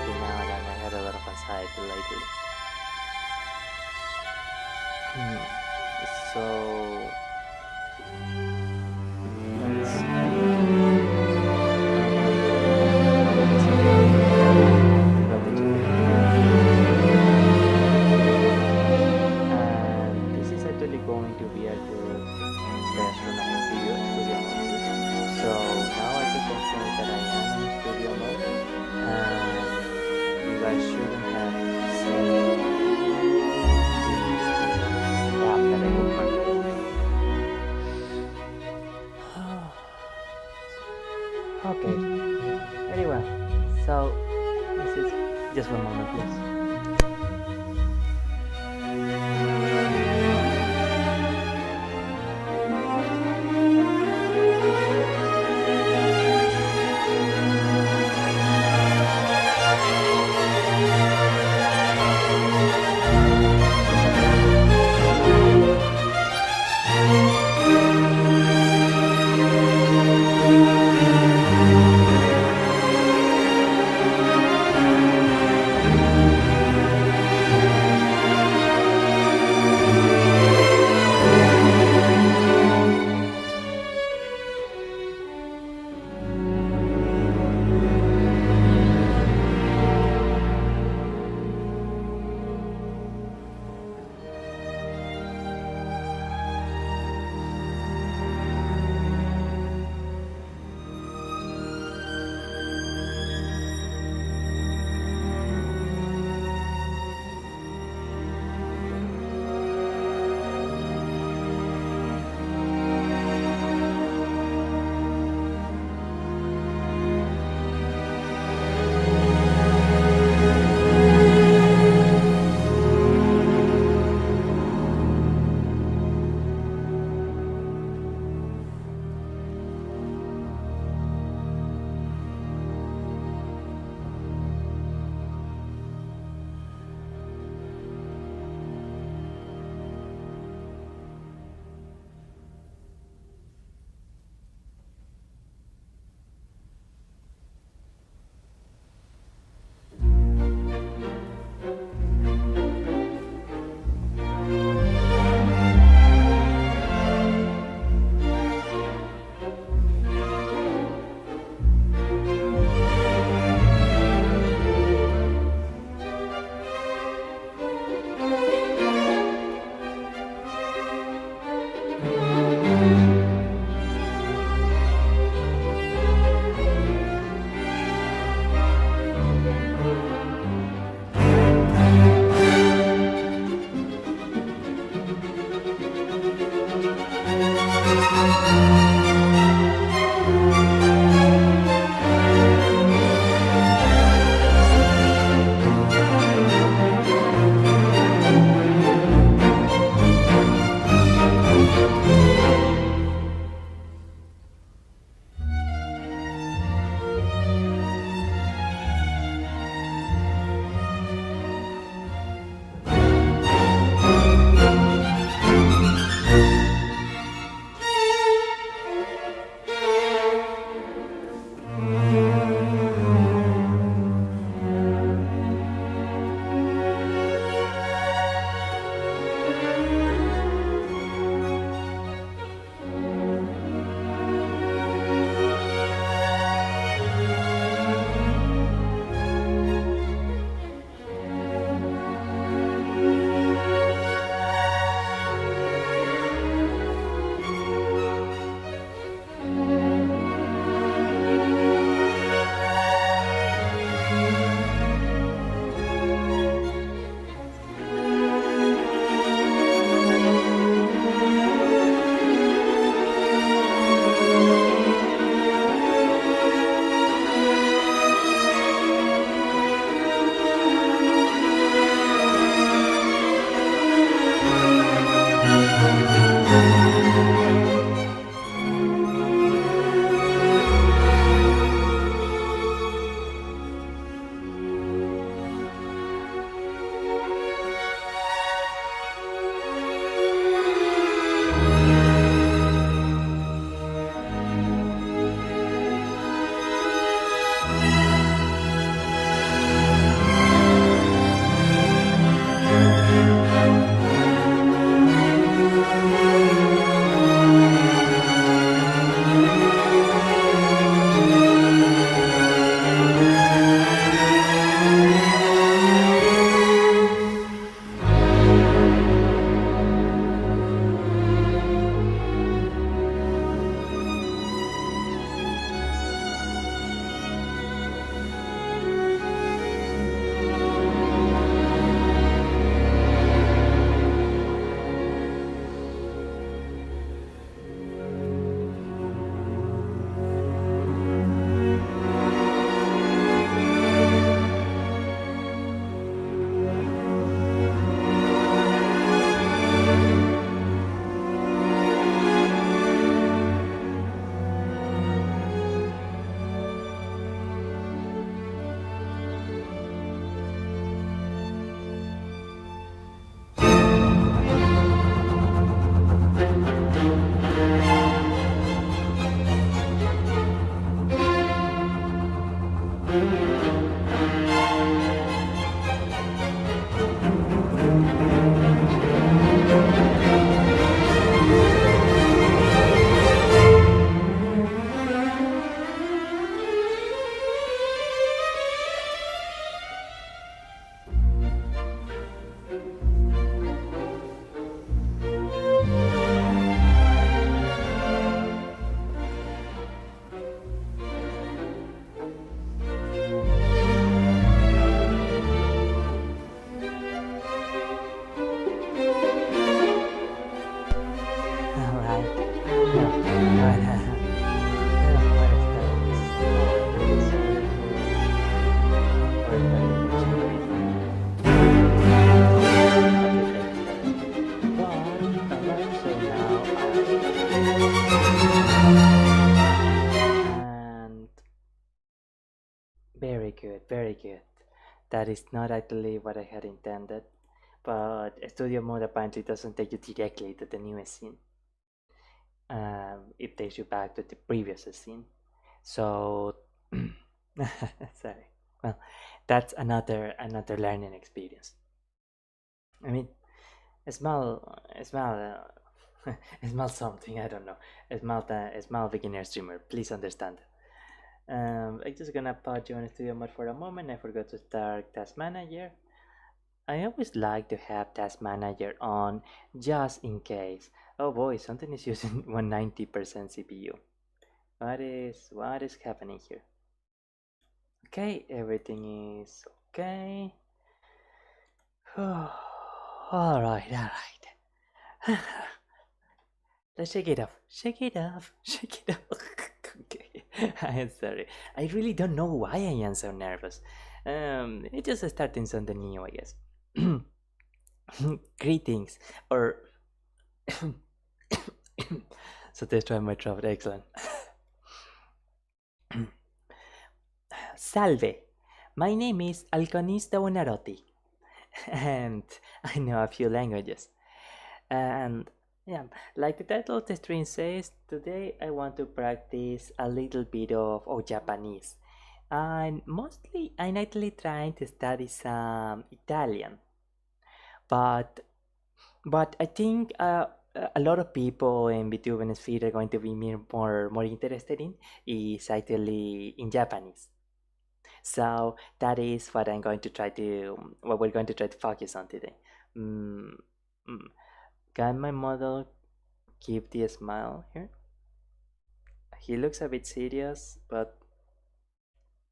looking now and I had a lot of anxiety lately. So and this is actually going to be a good test run of studio mode. So now I can confirm that I am in studio mode, and you guys shouldn't have seen the app that I opened. Okay. Anyway, so this is just one moment, please. That is not actually what I had intended, but studio mode apparently doesn't take you directly to the newest scene. It takes you back to the previous scene. So, sorry. Well, that's another learning experience. I mean, small, small something. I don't know. Small beginner streamer. Please understand. I'm just gonna put you on studio mode for a moment. I forgot to start Task Manager. I always like to have Task Manager on just in case. Oh boy, something is using 190% CPU. What is happening here? Okay, everything is okay. All right. Let's shake it off. Shake it off. Shake it off. Okay. I'm sorry. I really don't know why I am so nervous. It's just starting something new, I guess. Greetings. Or so let's try my throat. Excellent. Salve. My name is Alconista Buonarroti, and I know a few languages. And yeah, like the title of the stream says, today I want to practice a little bit of Japanese. And mostly I'm actually trying to study some Italian. But I think a lot of people in VTuber sphere are going to be more interested in is actually in Japanese. So that is what we're going to try to focus on today. Mm, mm. Can my model keep the smile here? He looks a bit serious, but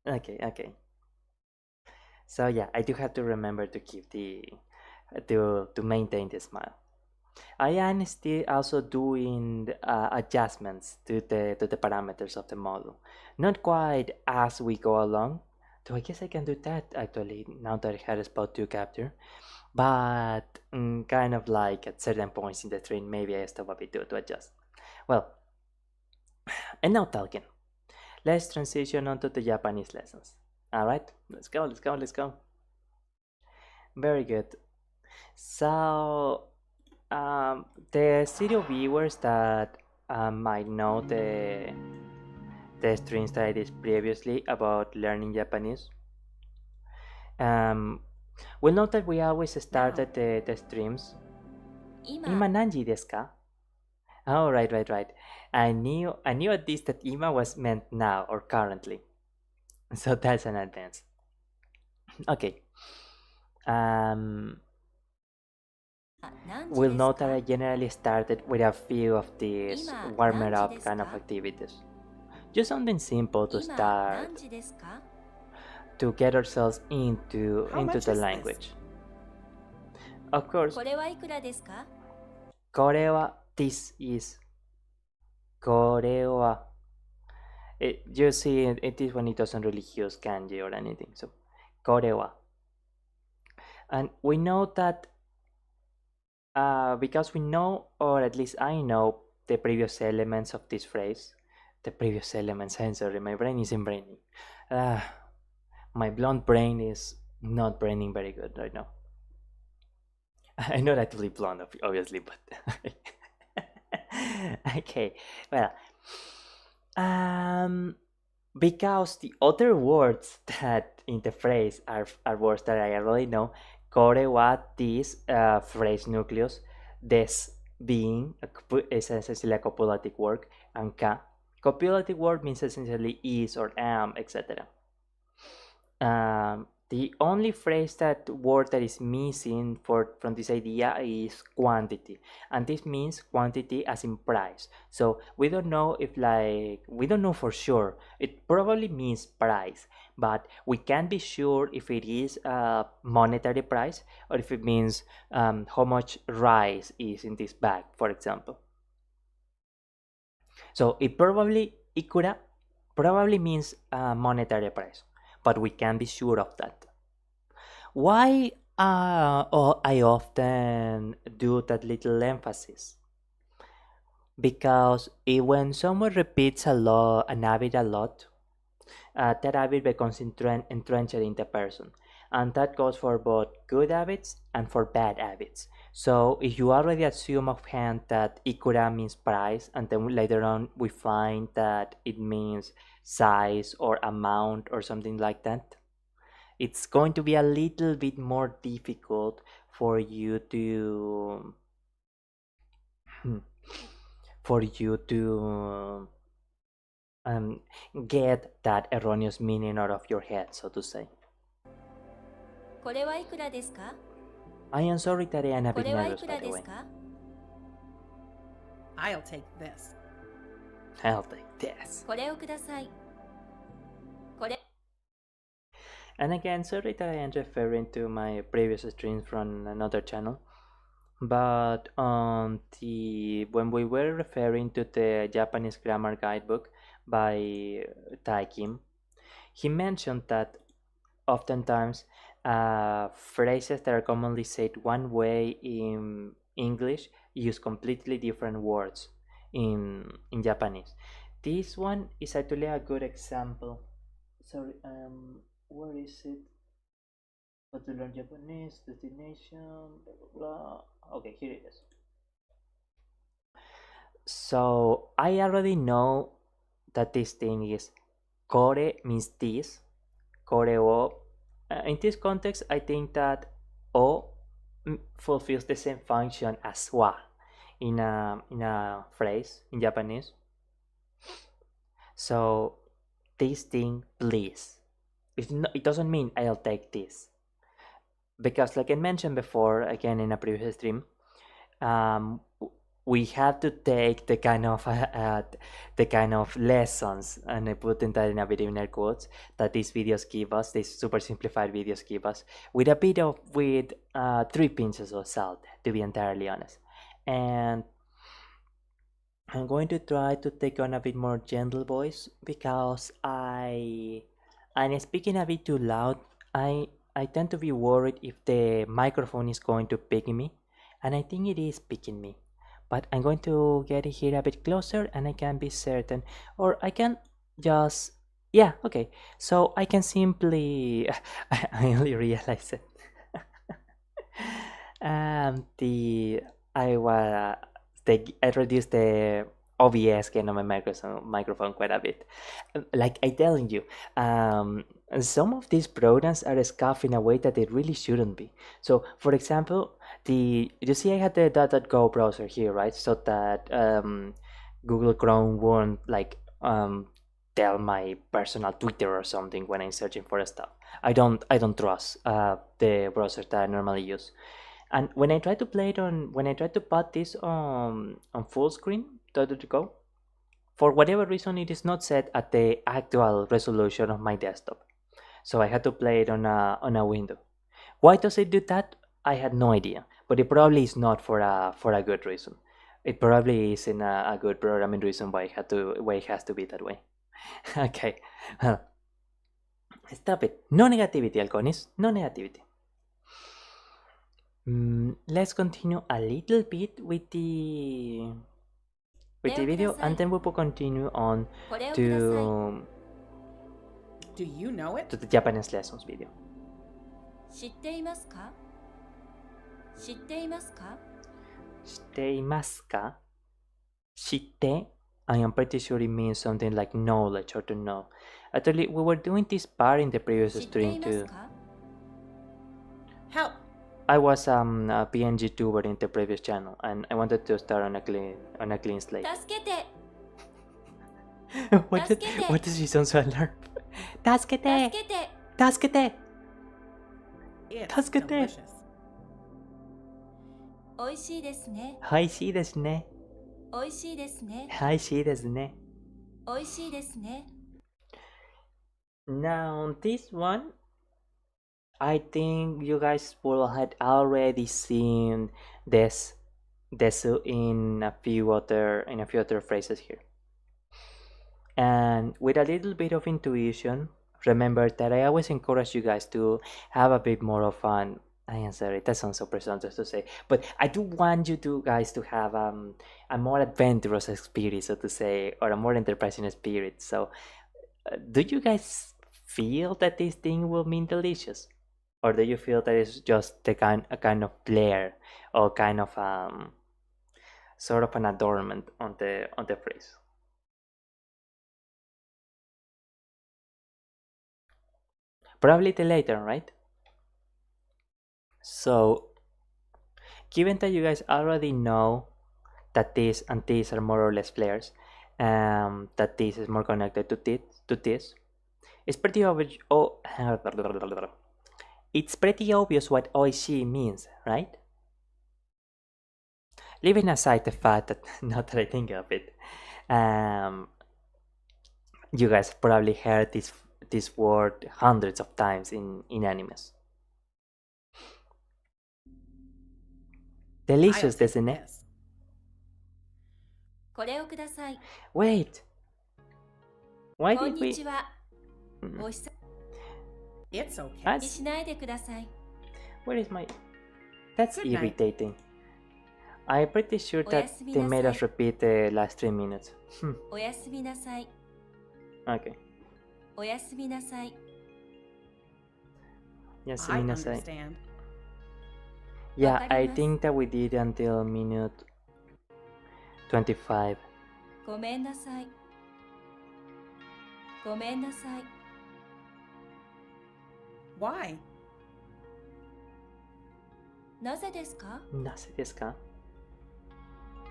okay. So yeah, I do have to remember to keep to maintain the smile. I am still also doing adjustments to the parameters of the model. Not quite as we go along. So I guess I can do that actually now that I had a spot to capture. But kind of like at certain points in the stream, maybe I stop a bit to adjust. Well, and now talking. Let's transition onto the Japanese lessons. All right, let's go. Very good. So, the studio viewers that might know the streams that I did previously about learning Japanese, um, will note that we always started the streams. Ima nanji desu ka? Oh, right. I knew at least that ima was meant now or currently. So that's an advance. Okay. We'll note that I generally started with a few of these warmer up kind of activities. Just something simple to start to get ourselves into the language. Of course, これはいくらですか? これは this is これは you see it is when it doesn't really use kanji or anything. So これは and we know that because we know, or at least I know, the previous elements of this phrase. The previous elements, I'm sorry, my brain isn't braining. My blonde brain is not braining very good right now. I'm not actually blonde, obviously, but okay. Well, because the other words that in the phrase are words that I already know. Kore wa this phrase nucleus, des being is essentially a copulative word, and ka copulative word means essentially is or am, etc. The only phrase word that is missing from this idea is quantity, and this means quantity as in price. So we don't know we don't know for sure. It probably means price, but we can't be sure if it is a monetary price or if it means how much rice is in this bag, for example. So it could probably means a monetary price, but we can't be sure of that. Why I often do that little emphasis? Because when someone repeats an habit a lot, that habit becomes entrenched in the person. and that goes for both good habits and for bad habits. So if you already assume offhand that ikura means price, and then later on we find that it means size or amount or something like that, it's going to be a little bit more difficult for you to for you to get that erroneous meaning out of your head, so to say. これはいくらですか I am sorry that I am a こ bit れはい nervous, く by ら the です way. か I'll take this. I'll take this. これをくださいこれ And again, sorry that I am referring to my previous streams from another channel. But when we were referring to the Japanese grammar guidebook by Tai Kim, he mentioned that oftentimes phrases that are commonly said one way in English use completely different words in Japanese. This one is actually a good example. Sorry, where is it? How to learn Japanese, destination, blah blah blah. Okay, here it is. So I already know that this thing is kore means this, kore o. In this context, I think that o fulfills the same function as wa in a phrase in Japanese. So this thing, please. It doesn't mean I'll take this, because like I mentioned before, again in a previous stream, um, we have to take the kind of lessons, and I put that in a bit in air quotes, that these videos give us, these super simplified videos give us, with a bit of with 3 pinches of salt, to be entirely honest. And I'm going to try to take on a bit more gentle voice because I'm speaking a bit too loud. I tend to be worried if the microphone is going to pick me, and I think it is picking me. But I'm going to get here a bit closer and I can be certain, or I can just, yeah, okay. So I can simply, I only realized it. The I was I reduced the OBS gain on my microphone quite a bit. Like I telling you, some of these programs are scuffed in a way that they really shouldn't be. So, for example, you see I had the .go browser here, right? So that Google Chrome won't like tell my personal Twitter or something when I'm searching for stuff. I don't trust the browser that I normally use. And when I try to put this on full screen, .go, for whatever reason it is not set at the actual resolution of my desktop. So I had to play it on a window. Why does it do that? I had no idea, but it probably is not for a good reason. It probably is in a good programming reason why it has to be that way. Okay, well, stop it. No negativity, Alconis. No negativity. Let's continue a little bit with the video, and then we will continue on to Do you know it? the Japanese lessons video. 知っていますか知っていますか Shiteimasu ka? Shite? I am pretty sure it means something like knowledge or to know. Actually, we were doing this part in the previous 知ってい stream ます too. か Help! I was a PNG tuber in the previous channel, and I wanted to start on a clean slate. 助けて what does she sound so alarmed? 助けて助けて助けて It's 助けて delicious. おいしいですねはいしいですねおいしいですねはいしいですねおいしいですね Now this one, I think you guys will had already seen this desu in a few other phrases here. And with a little bit of intuition, remember that I always encourage you guys to have a bit more of fun. I am sorry, that sounds so presumptuous to say, but I do want you guys to have a more adventurous spirit, so to say, or a more enterprising spirit. So, do you guys feel that this thing will mean delicious? or do you feel that it's just a kind of flair or kind of sort of an adornment on the phrase? Probably the later, right? So, given that you guys already know that this and this are more or less flares, that this is more connected to this, it's pretty obvious. Oh, it's pretty obvious what oishi means, right? Leaving aside the fact that now that I think of it, um, you guys probably heard this word hundreds of times in animes. Delicious, I'll take isn't it? this. これをください。 Wait, why こん did に we? ちは。 Mm, おひさ It's okay. に That's しないでください。 where is my? That's Good night. irritating. I'm pretty sure that they made us repeat the last 3 minutes. おやすみなさい。 Okay. おやすみなさい。 I Yasuminasai. understand. Yeah, I わかります。 think that we did until minute 25. ごめんなさい。ごめんなさい。 Why? なぜですか？ Nase desu ka?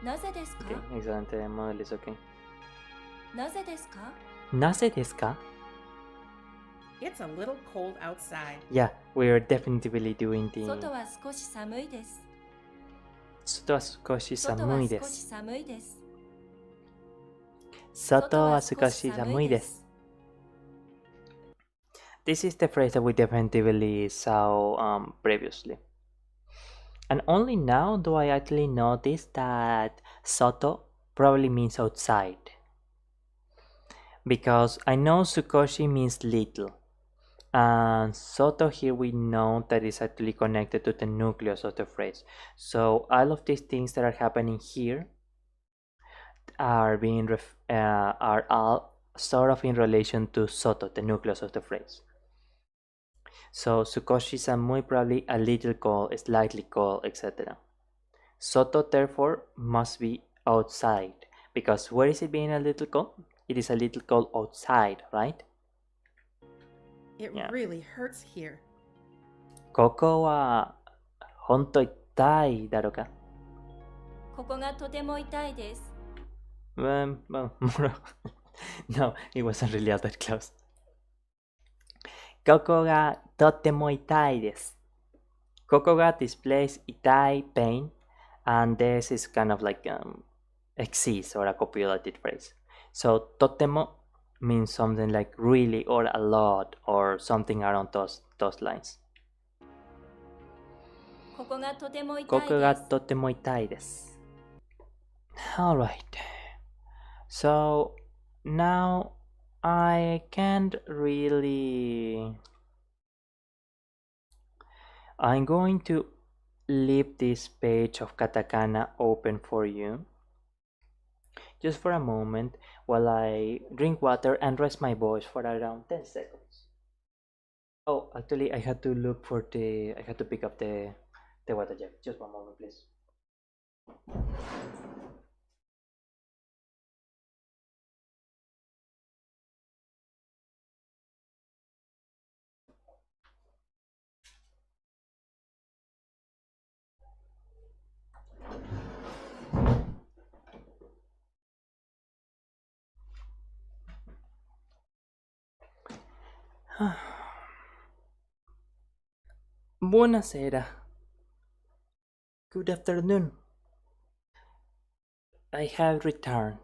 なぜですか？ Okay, excelente model is okay. なぜですか？ Nase desu ka? It's a little cold outside. Yeah, we're definitely doing the 外は少し寒いです。 Soto wa sukoshi 外は samui 少し desu. 寒いです。 Soto wa sukoshi samui desu. This is the phrase that we definitely saw previously. And only now do I actually notice that soto probably means outside. Because I know sukoshi means little. And soto here we know that is actually connected to the nucleus of the phrase. So all of these things that are happening here are are all sort of in relation to soto, the nucleus of the phrase. So sukoshi samui probably a little cold, slightly cold, etc. Soto therefore must be outside, because where is it being a little cold? It is a little cold outside, right? It Yeah. really hurts here. Koko wa honto itai daro ka? ここがとても痛いです。 Well, no, it wasn't really all that close. Koko ga totemo itai desu. Koko ga displays itai, pain, and this is kind of like exist or a copulative phrase. So totemo means something like really or a lot or something around those lines. ここがとても痛いここがです。とても痛いです. Alright. So now I can't really. I'm going to leave this page of katakana open for you just for a moment while I drink water and rest my voice for around 10 seconds. Oh, actually, I had to look for I had to pick up the water jug. Just one moment, please. Buonasera. Good afternoon. I have returned.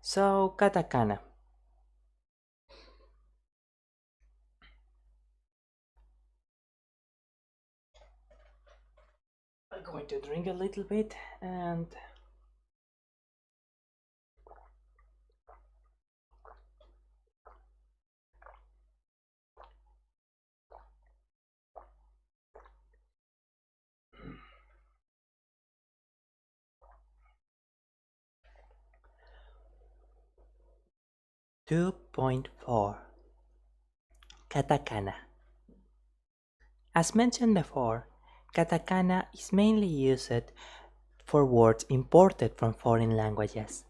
So, katakana. I'm going to drink a little bit and. .4 Katakana. As mentioned before, katakana is mainly used for words imported from foreign languages.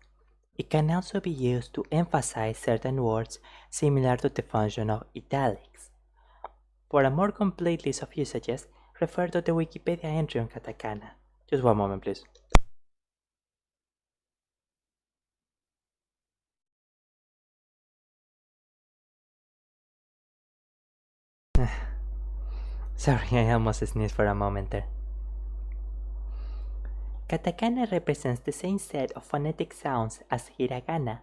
It can also be used to emphasize certain words similar to the function of italics. For a more complete list of usages, refer to the Wikipedia entry on katakana. Just one moment, please. Sorry, I almost sneezed for a moment there. Katakana represents the same set of phonetic sounds as hiragana,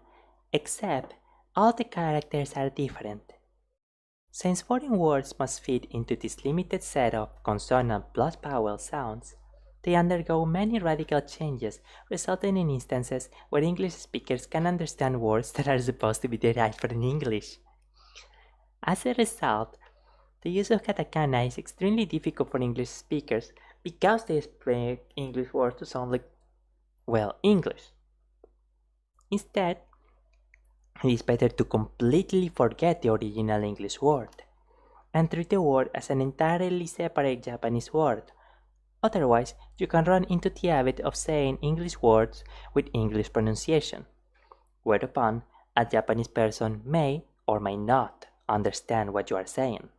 except all the characters are different. Since foreign words must fit into this limited set of consonant plus vowel sounds, they undergo many radical changes, resulting in instances where English speakers can understand words that are supposed to be derived from English. As a result, the use of katakana is extremely difficult for English speakers because they expect English words to sound like, well, English. Instead, it is better to completely forget the original English word and treat the word as an entirely separate Japanese word. Otherwise, you can run into the habit of saying English words with English pronunciation, whereupon a Japanese person may or may not understand what you are saying.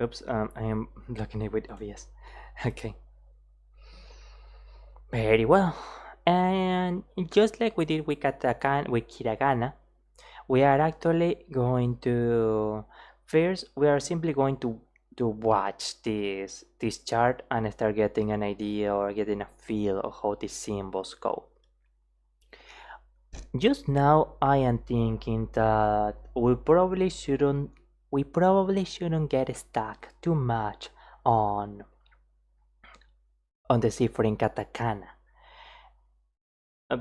Oops, I am blocking it with OBS. Okay. Very well. And just like we did with hiragana, we are actually going to first we are simply going to watch this chart and start getting an idea or getting a feel of how these symbols go. Just now I am thinking that we probably shouldn't get stuck too much on the cipher in katakana.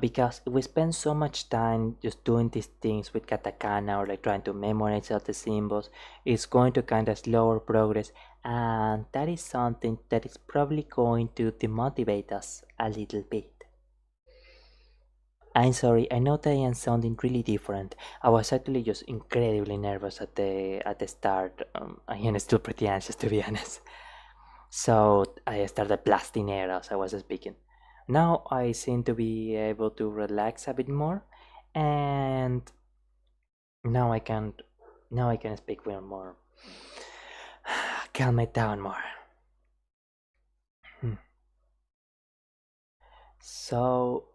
Because we spend so much time just doing these things with katakana or like trying to memorize all the symbols, it's going to kind of slow our progress, and that is something that is probably going to demotivate us a little bit. I'm sorry, I know that I am sounding really different. I was actually just incredibly nervous at the start. I am still pretty anxious, to be honest. So I started blasting air as I was speaking. Now I seem to be able to relax a bit more, and now I can speak with more, calm it down more. Hmm. So,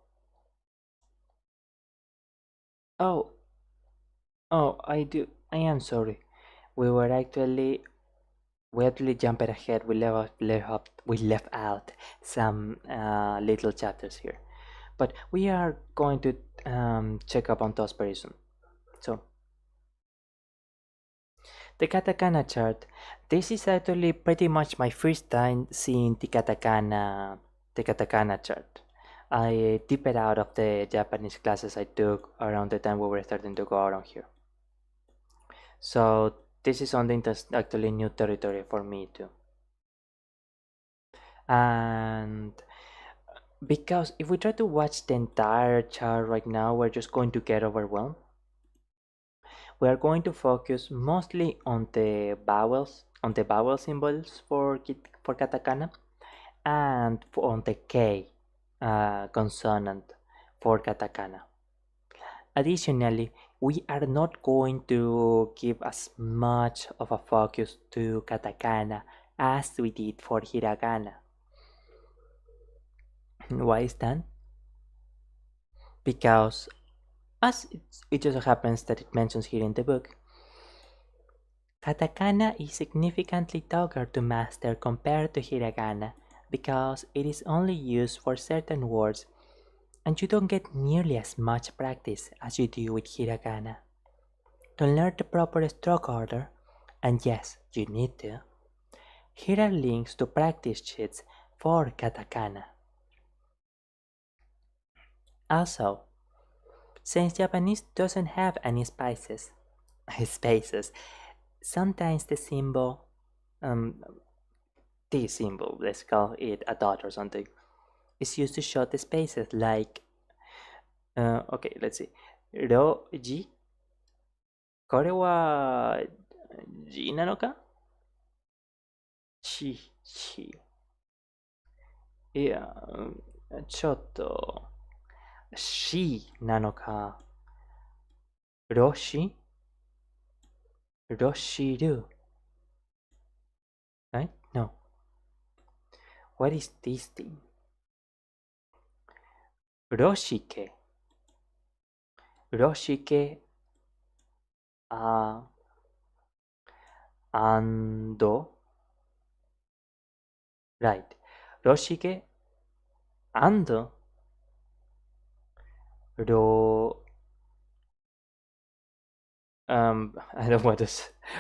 oh, I am sorry. We were actually we actually jumped ahead. We left out some little chapters here, but we are going to check up on those very soon. So the katakana chart. This is actually pretty much my first time seeing the katakana chart. I dipped it out of the Japanese classes I took around the time we were starting to go around here. So this is something that's actually new territory for me too. And because if we try to watch the entire chart right now, we're just going to get overwhelmed. We are going to focus mostly on the vowel symbols for katakana, and on the K consonant for katakana. Additionally, we are not going to give as much of a focus to katakana as we did for hiragana. Why is that? Because as it just happens that it mentions here in the book, katakana is significantly tougher to master compared to hiragana because it is only used for certain words and you don't get nearly as much practice as you do with hiragana. To learn the proper stroke order, and yes, you need to, here are links to practice sheets for katakana. Also, since Japanese doesn't have any spaces, sometimes this symbol, let's call it a dot or something, is used to show the spaces like, okay, let's see, ro, ji, kore wa G なのか？ C、C。いや、ちょっと、C なのか？ロシロシル right? No. What is this thing? ロシケロシケあ、and right. ロシケ and ロ I don't want to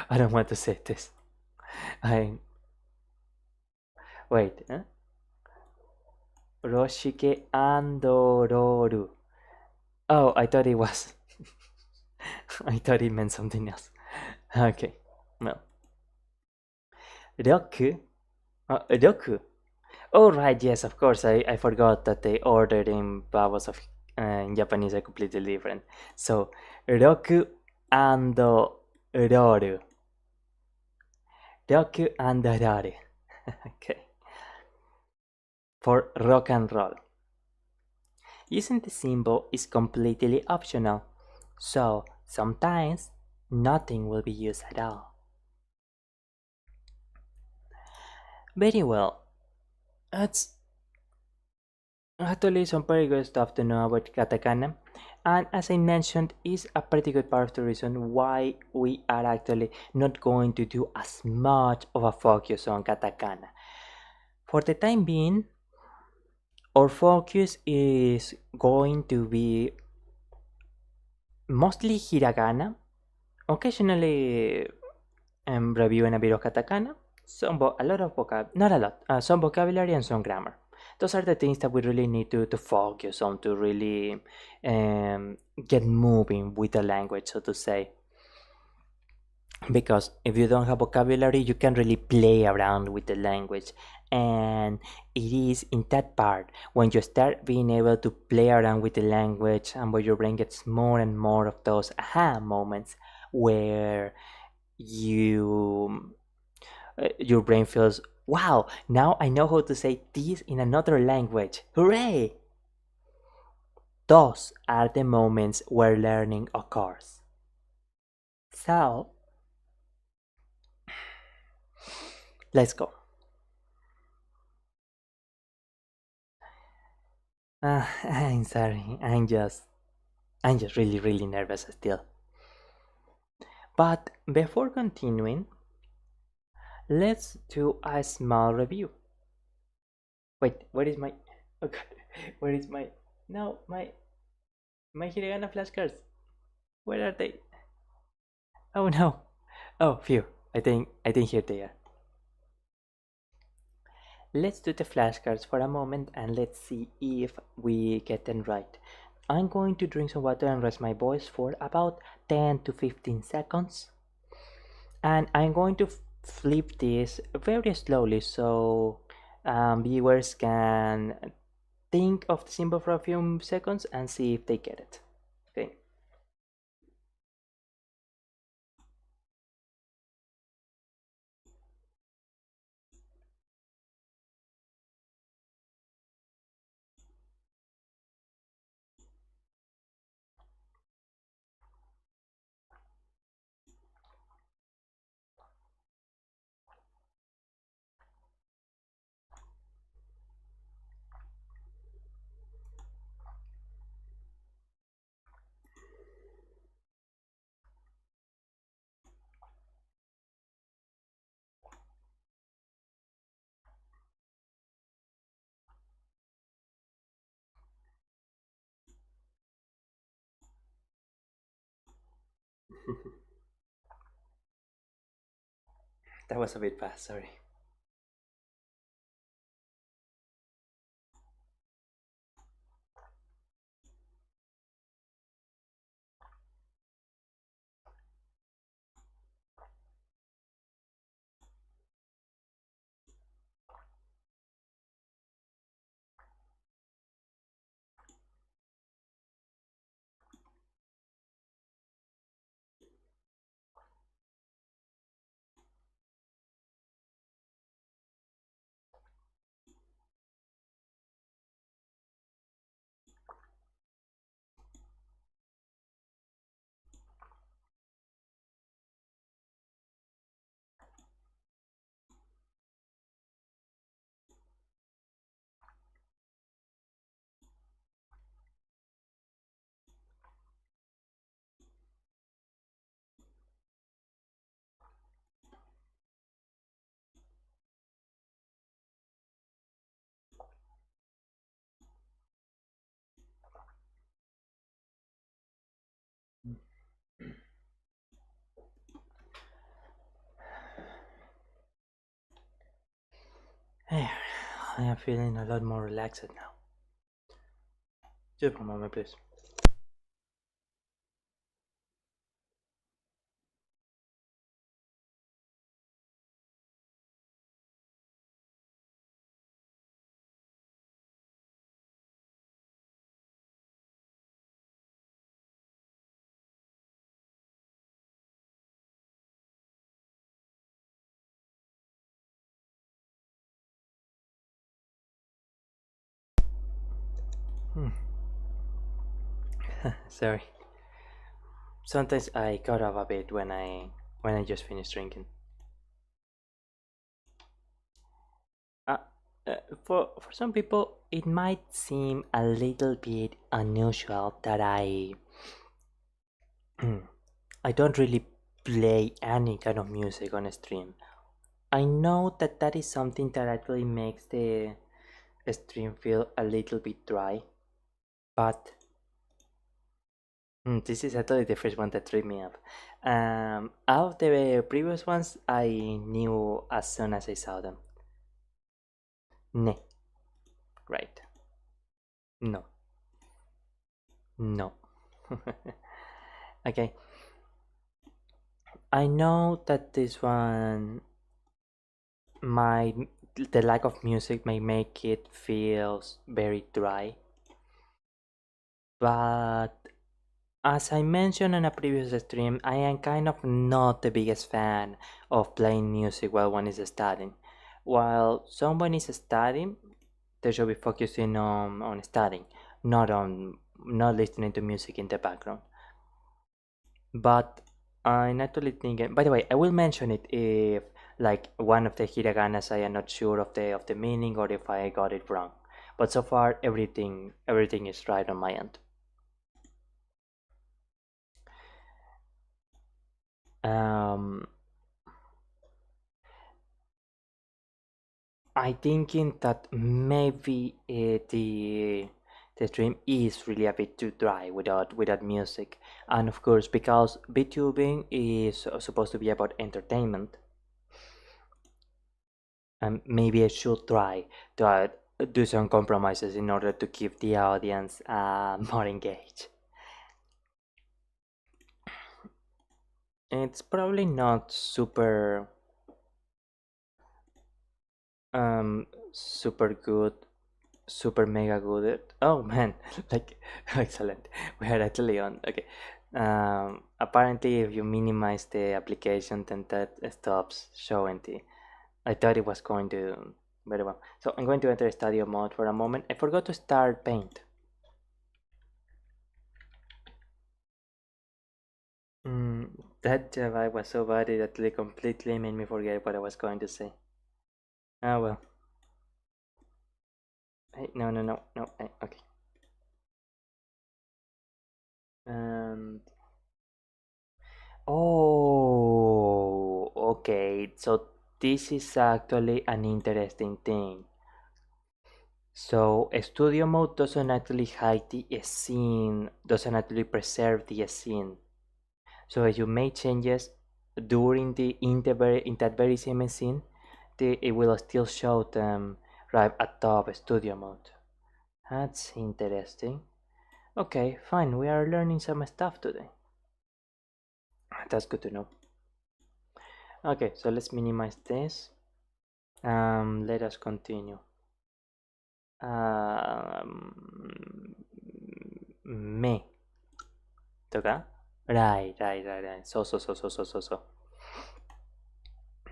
I don't want to say this. I wait, huh? ロシケ and ロール Oh, I thought it was I thought it meant something else. Okay. No. Roku? Roku? Oh, right, yes, of course. I forgot that they ordered in vowels of in Japanese are completely different. So, Roku and Roru. Roku and Roru. Okay. For rock and roll. Using the symbol is completely optional. So, sometimes nothing will be used at all. Very well. That's actually some pretty good stuff to know about katakana. And as I mentioned, is a pretty good part of the reason why we are actually not going to do as much of a focus on katakana. For the time being, our focus is going to be mostly hiragana, occasionally reviewing a bit of katakana, a lot of not a lot, some vocabulary and some grammar. Those are the things that we really need to focus on to really get moving with the language, so to say. Because if you don't have vocabulary, you can really play around with the language. And it is in that part when you start being able to play around with the language and where your brain gets more and more of those aha moments where your brain feels, wow, now I know how to say this in another language. Hooray! Those are the moments where learning occurs. So, let's go. I'm sorry. I'm just really, really nervous still. But before continuing, let's do a small review. Wait, where is my? Oh God, where is my? No, my Hiragana flashcards. Where are they? Oh no. Oh, phew. I think here they are. Let's do the flashcards for a moment and let's see if we get them right. I'm going to drink some water and rest my voice for about 10 to 15 seconds. And I'm going to flip this very slowly so viewers can think of the symbol for a few seconds and see if they get it. Okay. That was a bit fast, sorry. I am feeling a lot more relaxed now. Just one moment, please. Hmm. Sorry. Sometimes I cut off a bit when I just finished drinking. Uh, for some people, it might seem a little bit unusual that I don't really play any kind of music on a stream. I know that that is something that actually makes the stream feel a little bit dry, but this is actually the first one that tripped me up. Out of the previous ones, I knew as soon as I saw them. Ne, right. No, no. Okay, I know that this one, my the lack of music may make it feels very dry, but as I mentioned in a previous stream, I am kind of not the biggest fan of playing music while one is studying. While someone is studying, they should be focusing on studying, not listening to music in the background. But I'm actually thinking. By the way, I will mention it if like one of the hiraganas I am not sure of the meaning or if I got it wrong. But so far everything is right on my end. Um, I thinking that maybe the stream is really a bit too dry without music, and of course because VTubing is supposed to be about entertainment, and maybe I should try to do some compromises in order to keep the audience more engaged. It's probably not super good, super mega good. Oh man, like excellent. We are actually on. Okay. Apparently, if you minimize the application, then that stops showing the. I thought it was going to very well. So I'm going to enter studio mode for a moment. I forgot to start paint. Mm, that Java was so bad it actually completely made me forget what I was going to say. Ah well. Hey, no. Hey, okay. And oh, okay. So this is actually an interesting thing. So studio mode doesn't actually hide the scene, doesn't actually preserve the scene. So as you make changes during in that very same scene, it will still show them right at top studio mode. That's interesting. Okay, fine. We are learning some stuff today. That's good to know. Okay, so let's minimize this. Let us continue. Me. Toca? Right. So.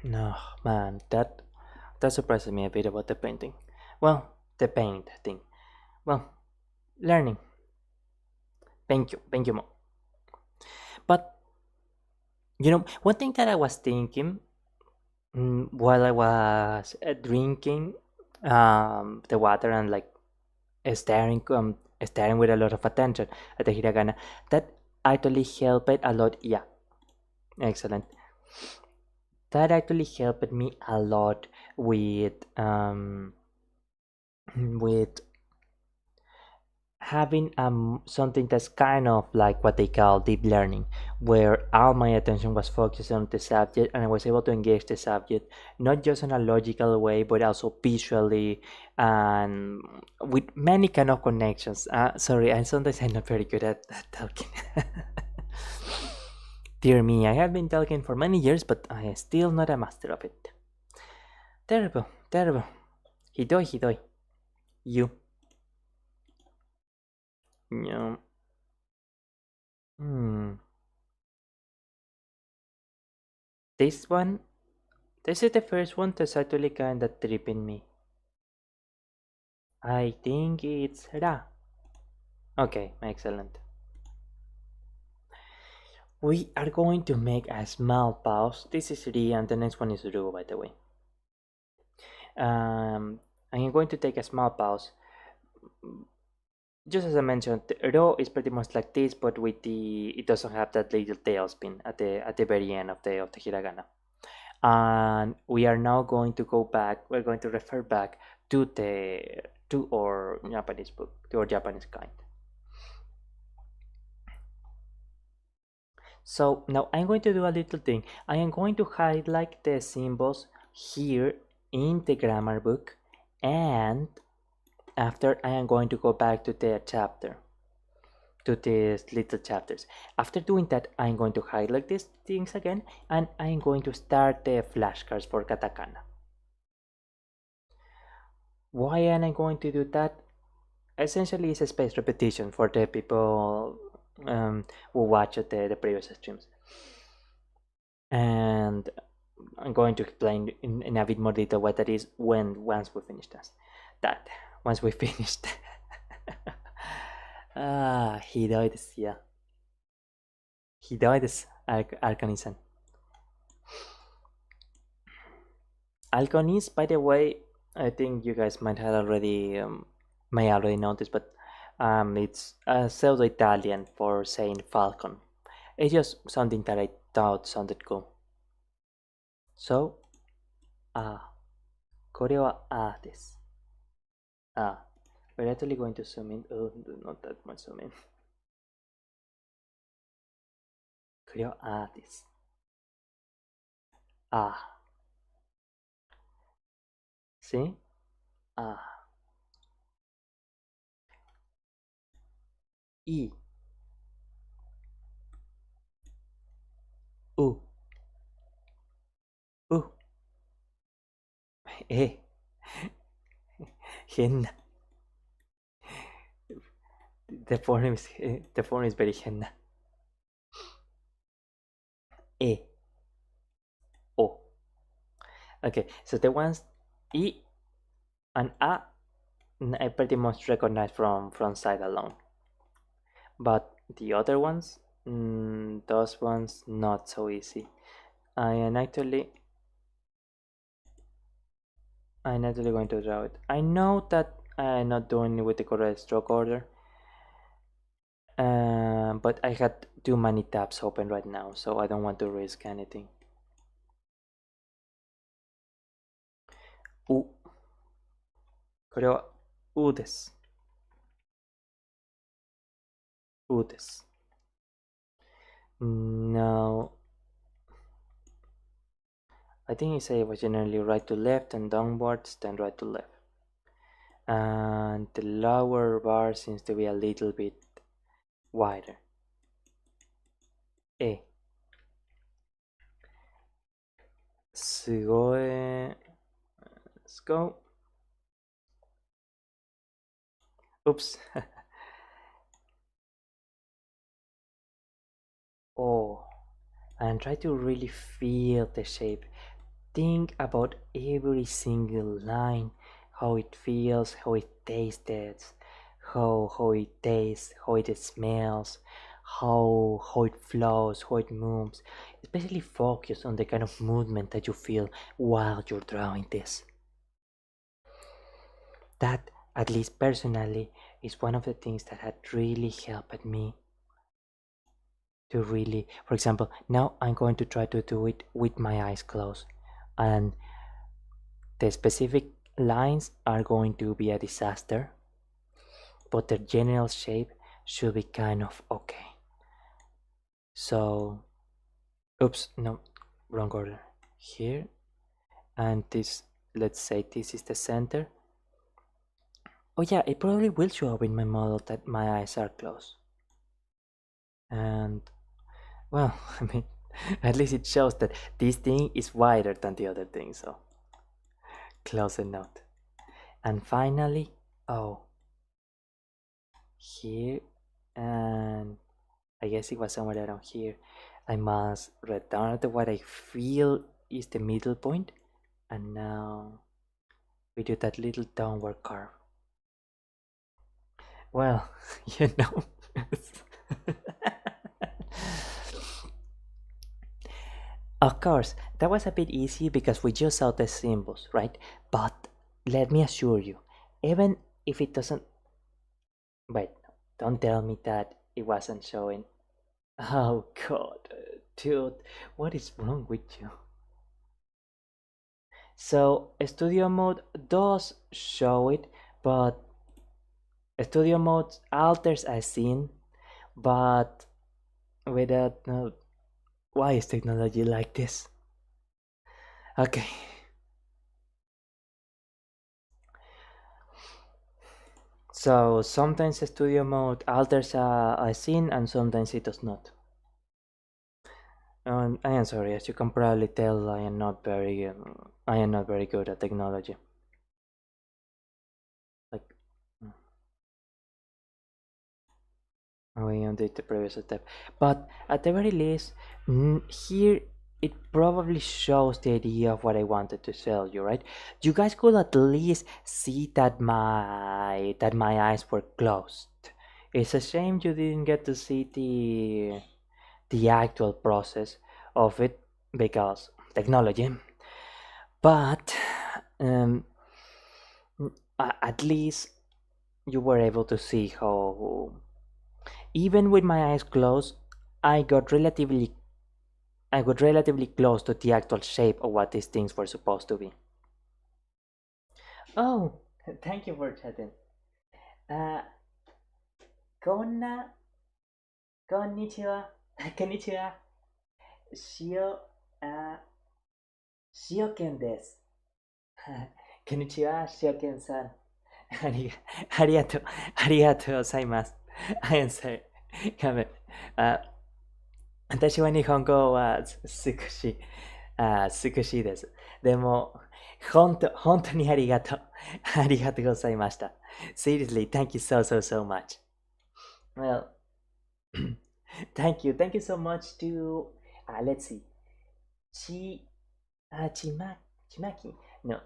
No, man, that surprises me a bit about the painting. Well, the paint thing. Well, learning. Thank you, Mo. But one thing that I was thinking while I was drinking the water and like staring with a lot of attention at the hiragana, that actually helped a lot. Yeah, excellent. That actually helped me a lot with with having something that's kind of like what they call deep learning, where all my attention was focused on the subject and I was able to engage the subject not just in a logical way but also visually and with many kind of connections. Sorry, I sometimes I'm not very good at talking. Dear me, I have been talking for many years, but I am still not a master of it. Terrible, terrible. Hidoi, hidoi. You. No. Hmm. This one, this is the first one that's actually kinda tripping me. I think it's Ra. Okay, excellent. We are going to make a small pause. This is Ri and the next one is Ru, by the way. I'm going to take a small pause. Just as I mentioned, Ro is pretty much like this, but with it doesn't have that little tailspin at the very end of the hiragana. And we are now going to go back. We're going to refer back to our Japanese book, to our Japanese kind. So now I'm going to do a little thing. I am going to highlight the symbols here in the grammar book, and after I am going to go back to the chapter, to these little chapters. After doing that, I'm going to highlight these things again, and I'm going to start the flashcards for katakana. Why am I going to do that? Essentially, it's a spaced repetition for the people who watch the previous streams. And I'm going to explain in a bit more detail what that is once we finish that. Once we finishひどいですよ。ひどいです、Alconisan. Alconis, by the way, I think you guys might have already may already noticed, but it's a pseudo-Italian for saying falcon. It's just something that I thought sounded cool. So, これはです。We're actually going to zoom in. Oh, not that much zoom in. これはです。See? E. U. U. 変な。The form is very 変な。O. Okay, so the ones E and A I pretty much recognize from sight alone. But the other ones, those ones not so easy. I'm actually going to draw it. I know that I'm not doing it with the correct stroke order, but I had too many tabs open right now, so I don't want to risk anything. う。これはうです。うです。Now, I think I say it was generally right to left and downwards, then right to left. And the lower bar seems to be a little bit wider. E. すごい。Let's go. Oops. Oh, and try to really feel the shape. Think about every single line, how it feels, how it tastes, how it tastes, how it smells, how it flows, how it moves. Especially focus on the kind of movement that you feel while you're drawing this. That, at least personally, is one of the things that had really helped me to really, for example, now I'm going to try to do it with my eyes closed, and the specific lines are going to be a disaster, but their general shape should be kind of okay. So, oops, no, wrong order. Here, and this, let's say this is the center. Oh yeah, it probably will show up in my model that my eyes are closed. And, well, I mean, at least it shows that this thing is wider than the other thing, so close enough. And finally, oh, here, and I guess it was somewhere around here. I must return to what I feel is the middle point, and now we do that little downward curve. Well, you know. Of course, that was a bit easy because we just saw the symbols, right? But let me assure you, even if it doesn't. Wait, don't tell me that it wasn't showing. Oh god, dude, what is wrong with you? So, studio mode does show it, but studio mode alters as seen, but without. No, why is technology like this? Okay. So sometimes studio mode alters a scene and sometimes it does not. I am sorry, as you can probably tell, I am not very good at technology. Like, we undid the previous step, but at the very least, here it probably shows the idea of what I wanted to tell you, right? You guys could at least see that my eyes were closed. It's a shame you didn't get to see the actual process of it because technology. But at least you were able to see how, even with my eyes closed, I got relatively close to the actual shape of what these things were supposed to be. Oh, thank you for chatting. Uh, Konna, konnichiwa, konnichiwa, shio, uh, shioken desu. Konnichiwa, shioken-san. ありがとうございます。I am sorry. ごめん。私は日本語は少しです。でも、本当にありがとう。ありがとうございました。Seriously, thank you so much. Well, thank you so much to, let's see, Chimaki. No,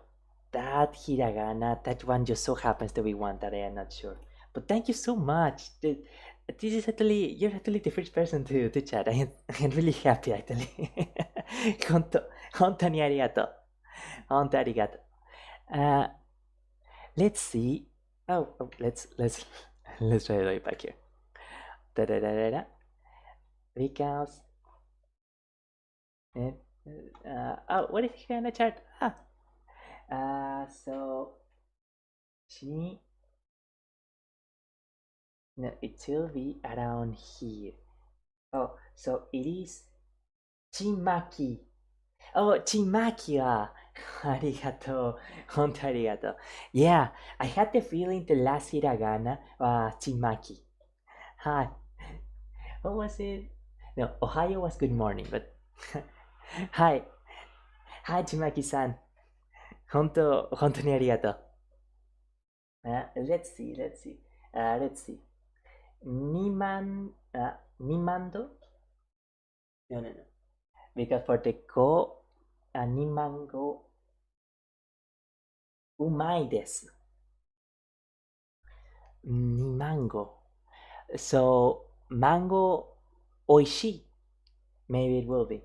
that hiragana, that one just so happens to be one that I am not sure. But thank you so much. This is you're actually the first person to chat. I am really happy actually. 本当にありがとう。本当ありがとう。Let's see. Let's try it right back here. Da da da da da. Because what is he gonna chart? So no, it will be around here. Oh, so it is Chimaki. Oh, Chimaki はありがとう。本当ありがとう。Yeah, I had the feeling the last hiragana was Chimaki. Hi. What was it? No, Ohio was good morning, but Hi. Hi, Chimaki-san. 本当にありがとう。Let's see. Let's see. Nimando? No. Because for the go, nimango, umai desu. Nimango. So, mango, oishi. Maybe it will be.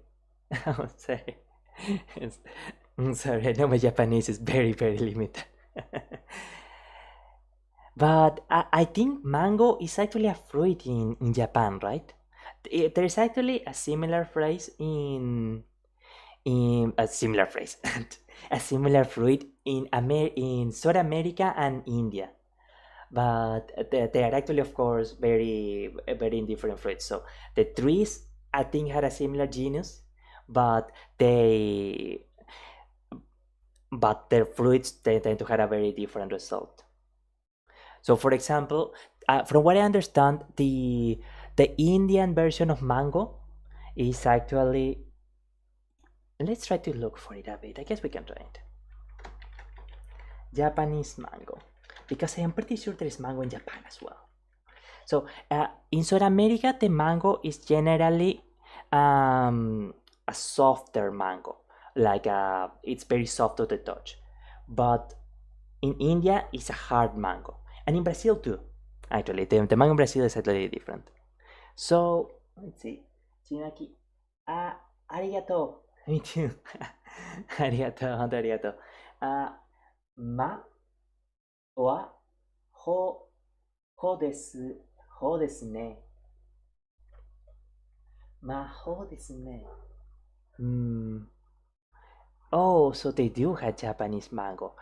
I'm sorry. I'm sorry, I know my Japanese is very limited. But I think mango is actually a fruit in Japan, right? There's actually a similar phrase in a similar phrase, a similar fruit in South America and India. but they are actually, of course, very different fruits. So the trees, I think, had a similar genus, but they but their fruits they tend to have a very different result. So, for example, from what I understand, the Indian version of mango is actually. Let's try to look for it a bit. I guess we can try it. Japanese mango, because I am pretty sure there is mango in Japan as well. So, in South America, the mango is generally a softer mango, like it's very soft to the touch. But in India, it's a hard mango, and in Brazil too. Actually, the mango in Brazil is slightly different. So, let's see. Chinaki. Ah, arigato. Me too. Arigato, honto arigato. Ma wa ho ho desu. Ho desu ne. Ma ho desu ne. Hmm. Oh, so they do have Japanese mango,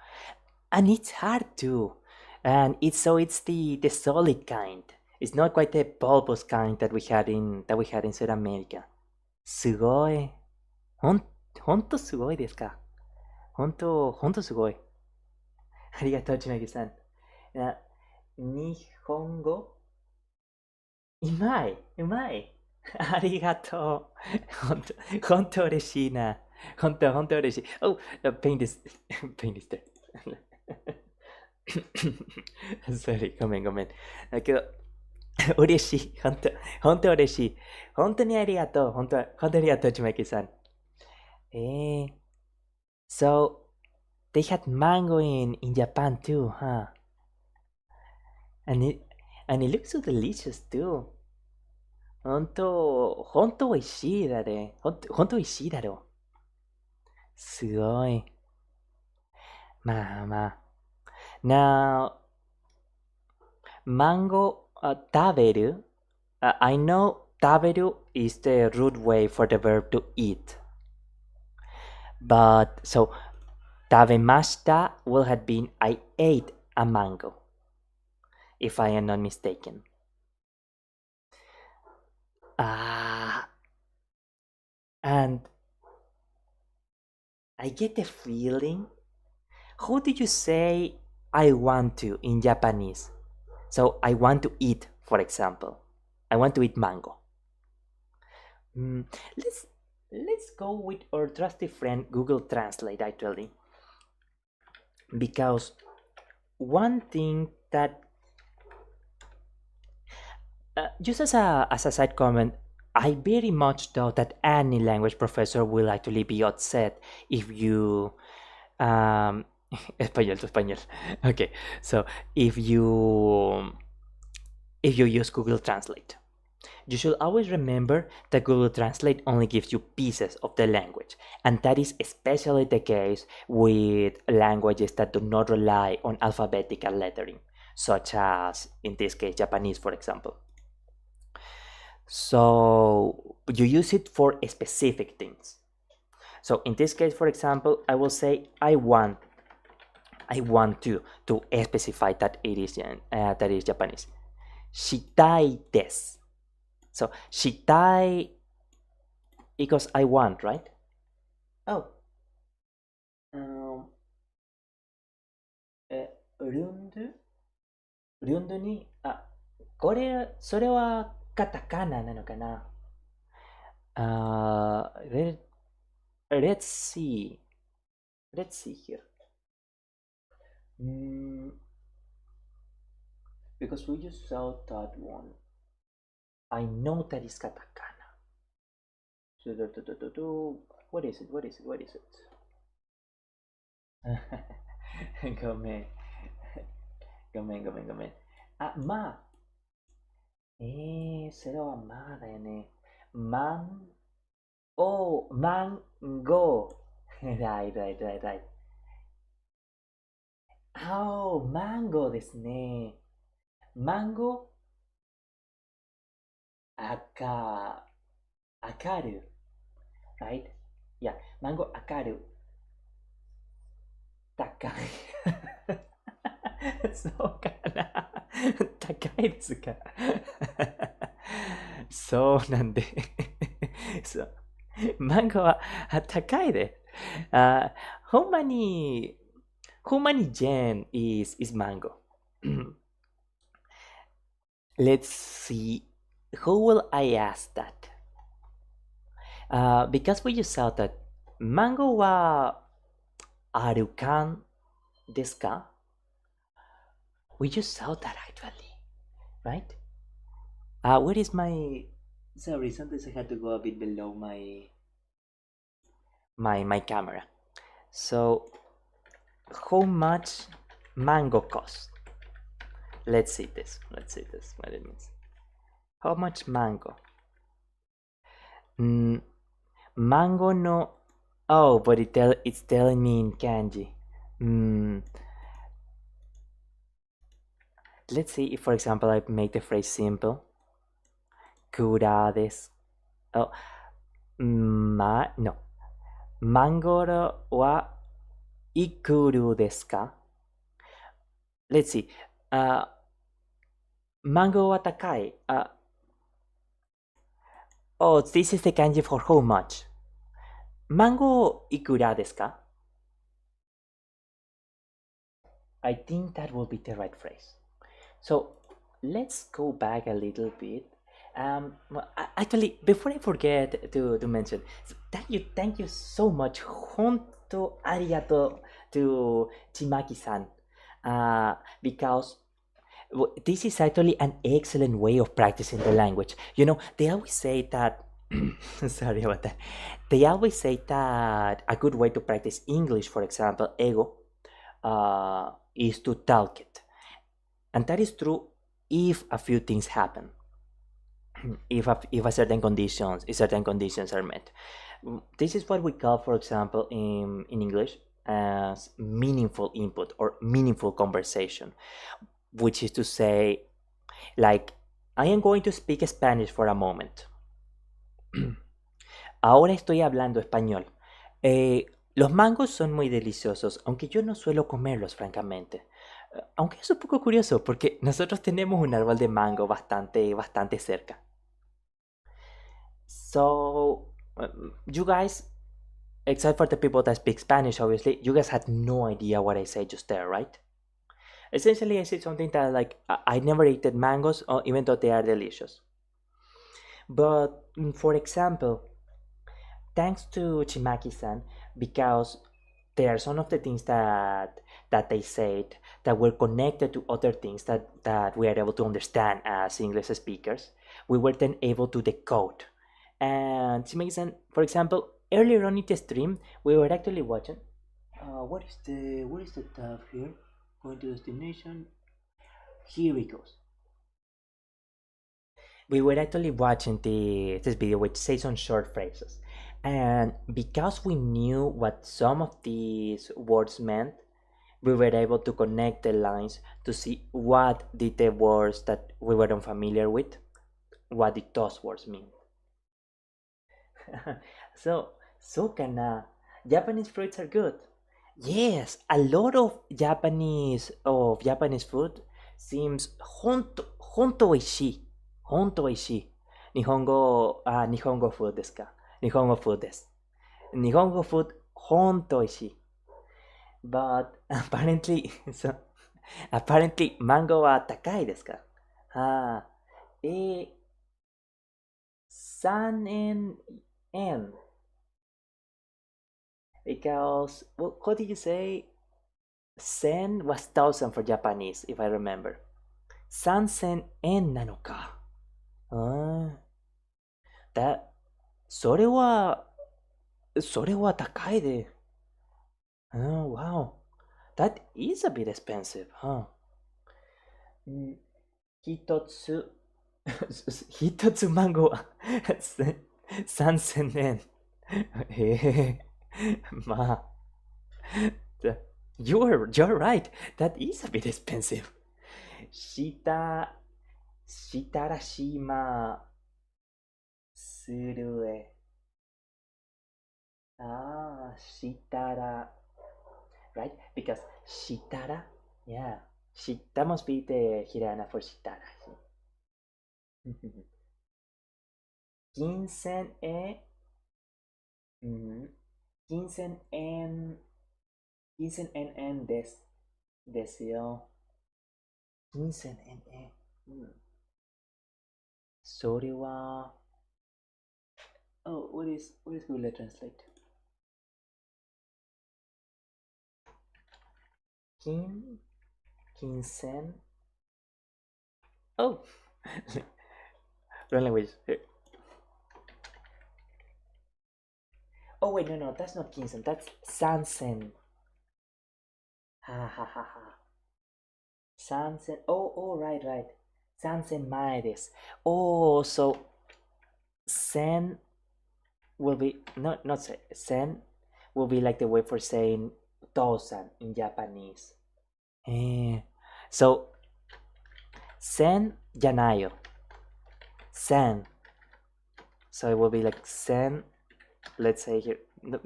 and it's hard too. And it's the solid kind. It's not quite the bulbous kind that we had in South America. すごい。ほんとすごいですか。ほんとすごい。ありがとう、ちなぎさん。日本語うまい。ありがとう。ほんと嬉しいな。ほんと嬉しい。Oh, pain this. pain this there. Sorry, ごめん。だけど、嬉しい。ほんと嬉しい。本当にありがとう。本当にありがとう、ちまきさん。So they had mango in Japan too, huh? And it looks so delicious too. ほんと美味しいだろう。すごい。まあ。Now, mango 食べる? I know 食べる is the root way for the verb to eat. But so 食べました will have been I ate a mango, if I am not mistaken. And I get the feeling. How do you say I want to in Japanese? So I want to eat, for example. I want to eat mango. Let's go with our trusty friend Google Translate actually. Because one thing that just as a side comment, I very much doubt that any language professor will actually be upset if you español to español. Okay, so if you use Google Translate, you should always remember that Google Translate only gives you pieces of the language, and that is especially the case with languages that do not rely on alphabetical lettering, such as in this case Japanese, for example. So you use it for specific things. So in this case, for example, I will say I want to specify that it is Japanese. Shitai desu. So shitai equals I want, right? Oh. ルンドそれはカタカナなのかな。Let's see here. Because we just saw that one. I know that is katakana. So, what is it? Go man. Ma. それはまだよね。mango. Right. Oh, mango ですね。mango 明る。Right? Yeah, mango 明る。高い。そうかな。高いですか？そうなんで。そう。マンゴーは高いで。Uh, how many how many yen is mango? Let's see. Who will I ask that? Because we just saw that mango wa arukan desu ka? We just saw that actually, right? Where is my? Sorry, sometimes I had to go a bit below my camera. So, how much mango cost? Let's see this. Let's see this. What it means. How much mango? Mm, mango no. Oh, but it's telling me in kanji. Mm, let's see if, for example, I make the phrase simple. Kura desu. Oh, no. Mangoro wa ikuru desu ka? Let's see. Uh, mango wa takai. Oh, this is the kanji for how much? Mango ikura desu ka? I think that will be the right phrase. So let's go back a little bit. Actually, before I forget to mention, thank you so much. Honto arigato to Chimaki-san. Because this is actually an excellent way of practicing the language. You know, they always say that. Sorry about that. They always say that a good way to practice English, for example, ego, is to talk it. And that is true if a few things happen. If certain conditions are met. This is what we call, for example, in English as meaningful input or meaningful conversation, which is to say, like, I am going to speak Spanish for a moment. Ahora estoy hablando español. Los mangos son muy deliciosos, aunque yo no suelo comerlos, francamente. Aunque es un poco curioso, porque nosotros tenemos un árbol de mango bastante cerca. So, you guys, except for the people that speak Spanish, obviously, you guys had no idea what I said just there, right? Essentially, I said something that, like, I never eaten mangoes, even though they are delicious. But, for example, thanks to Chimaki-san, because there are some of the things that they said that were connected to other things that we are able to understand as English speakers, we were then able to decode. And Chimaki-san, for example, earlier on in the stream, we were actually watching. What is the tab here? Going to destination. Here it goes. We were actually watching this video which says some short phrases, and because we knew what some of these words meant, we were able to connect the lines to see what did the words that we were unfamiliar with, what did those words mean. So kana Japanese fruits are good. Yes, a lot of Japanese food seems honto oishii. Honto oishii. Nihongo food desu ka? Nihongo food desu. Nihongo food honto oishii. But apparently mango wa takai desu ka? Ah, eh, 3 yen. Because, what did you say? Sen was 1,000 for Japanese, if I remember. 3,000 yen なのか。that それは高いで。Oh, wow. That is a bit expensive, huh? 一つ、一つマンゴーは3,000 円。まあ、you're right. That is a bit expensive. したらしまするえ。したら。Right? Because shitara, yeah, Shita must be the hiragana for shitara. Quinsen e. Quinsen en. Quinsen en deseo. Quinsen en e. Sorry wa. Oh, what is Google Translate? Quinsen. Oh, wrong language. Here. Oh wait, no, that's not Quinsen. That's Sansen. Ha ha ha ha. Sansen. Oh, right. Sansen Maedes. Oh, so sen will be not sen. Sen will be like the way for saying tosan in Japanese. So sen yanayo. Sen. So it will be like sen. Let's say here. No,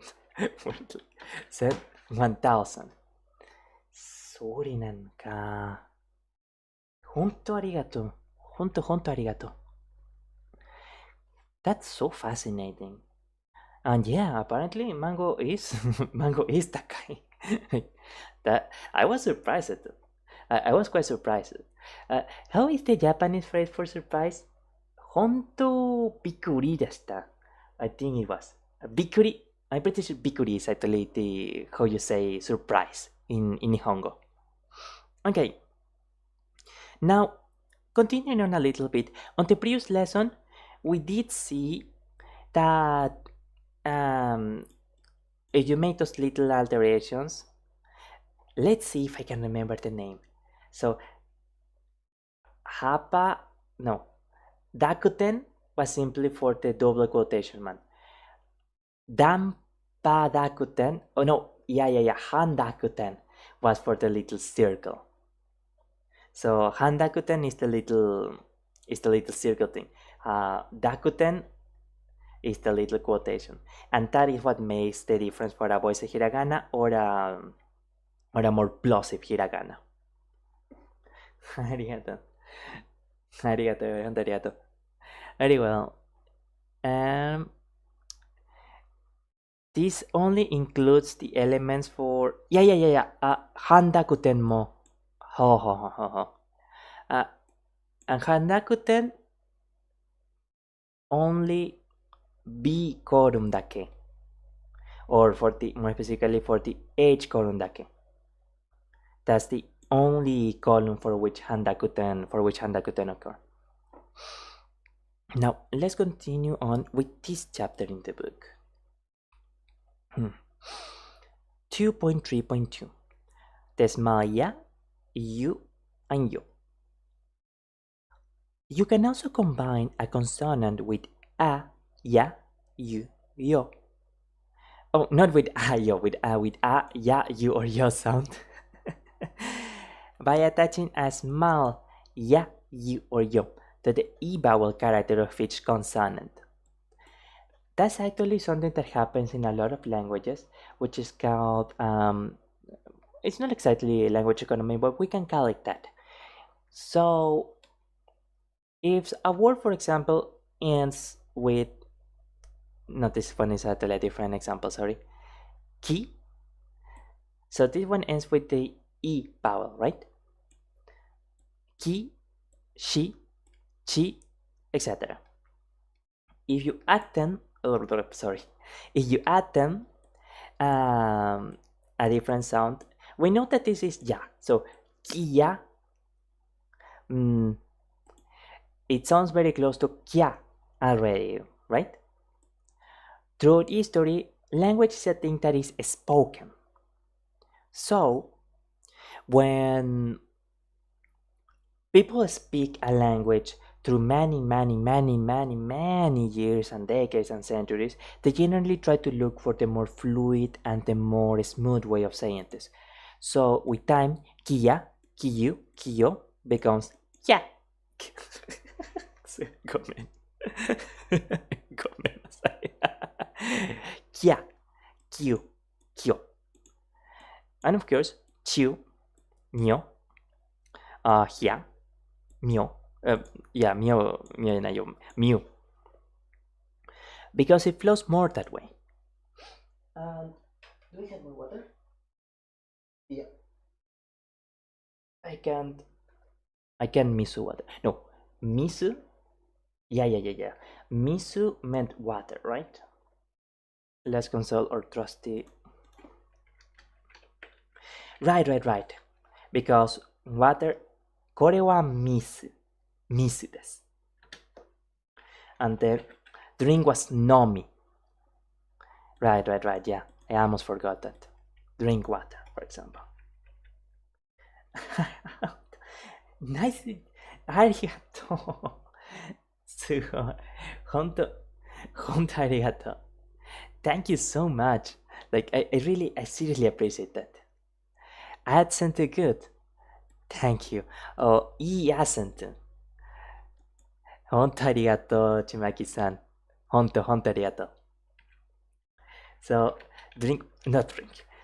sen 1000. そうなんか。ほんとありがとう。ほんとありがとう。That's so fascinating. And yeah, apparently mango is takai. That I was surprised. I was quite surprised. How is the Japanese phrase for surprise? Honto bikuri deshita. I think it was. Bikuri. I'm pretty sure bikuri is actually the how you say surprise in Nihongo. Okay. Now, continuing on a little bit, on the previous lesson, we did see that if you make those little alterations, let's see if I can remember the name. So, Dakuten was simply for the double quotation mark. Dampa Dakuten, Handakuten was for the little circle. So Handakuten is the little circle thing. Dakuten is the little quotation, and that is what makes the difference for a voiced hiragana or a more plosive hiragana. Arigato. Very well. This only includes the elements for Handakuten mo. And Handakuten only B quorum dake, or more specifically for the H quorum dake. That's the only column for which Handakuten occur. Now let's continue on with this chapter in the book. 2.3.2 The small ya, you, and yo. You can also combine a consonant with a, ya, you, yo. Oh, not with a, yo, with a, ya, you, or yo sound. By attaching a small ya, you, or yo to the e vowel character of each consonant. That's actually something that happens in a lot of languages, which is called, it's not exactly language economy, but we can call it that. So, if a word, for example, ends with, not this one is actually a different example, sorry, ki. So this one ends with the e vowel, right? Ki, she, chi, etc. If you add them, a different sound, we know that this is ya. So kia, it sounds very close to kya already, right? Throughout history, language is a thing that is spoken. So when people speak a language through many years and decades and centuries, they generally try to look for the more fluid and the more smooth way of saying this. So with time, kia, kiyu, kiyo becomes ya. Kia, kyu, kyo. And of course, chiu, nyo, here, Mew. Yeah, Mew, Mew じゃないよ。Mew. Because it flows more that way. Do we have more water? Yeah. I can misu water. No, misu. Yeah. Misu meant water, right? Let's consult our trusty. Right. Because water, これはミスです。And the drink was nomi. Right, yeah. I almost forgot that. Drink water, for example. Nice. ありがとう。すごい。本当ありがとう。Thank you so much. Like, I seriously appreciate that. Accent good. Thank you. Oh, いいアクセント。本当ありがとう、ちまきさん。本当ありがとう。So, not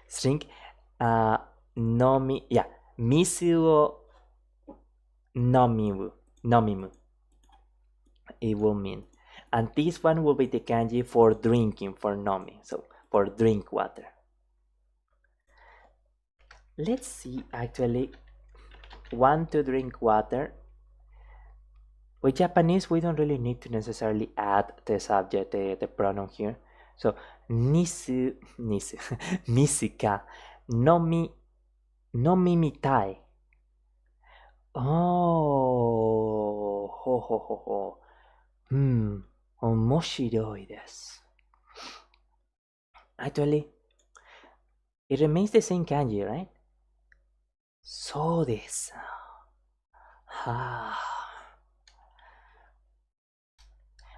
drink, yeah, 水を飲む it will mean. And this one will be the kanji for drinking, for nomi, so for drink water. Let's see, actually, want to drink water. With Japanese, we don't really need to necessarily add the subject, the pronoun here. So, nisu, misu ka nomi mitai. Oh, ho. 面白いです。Actually, it remains the same kanji, right? そうです。はあ。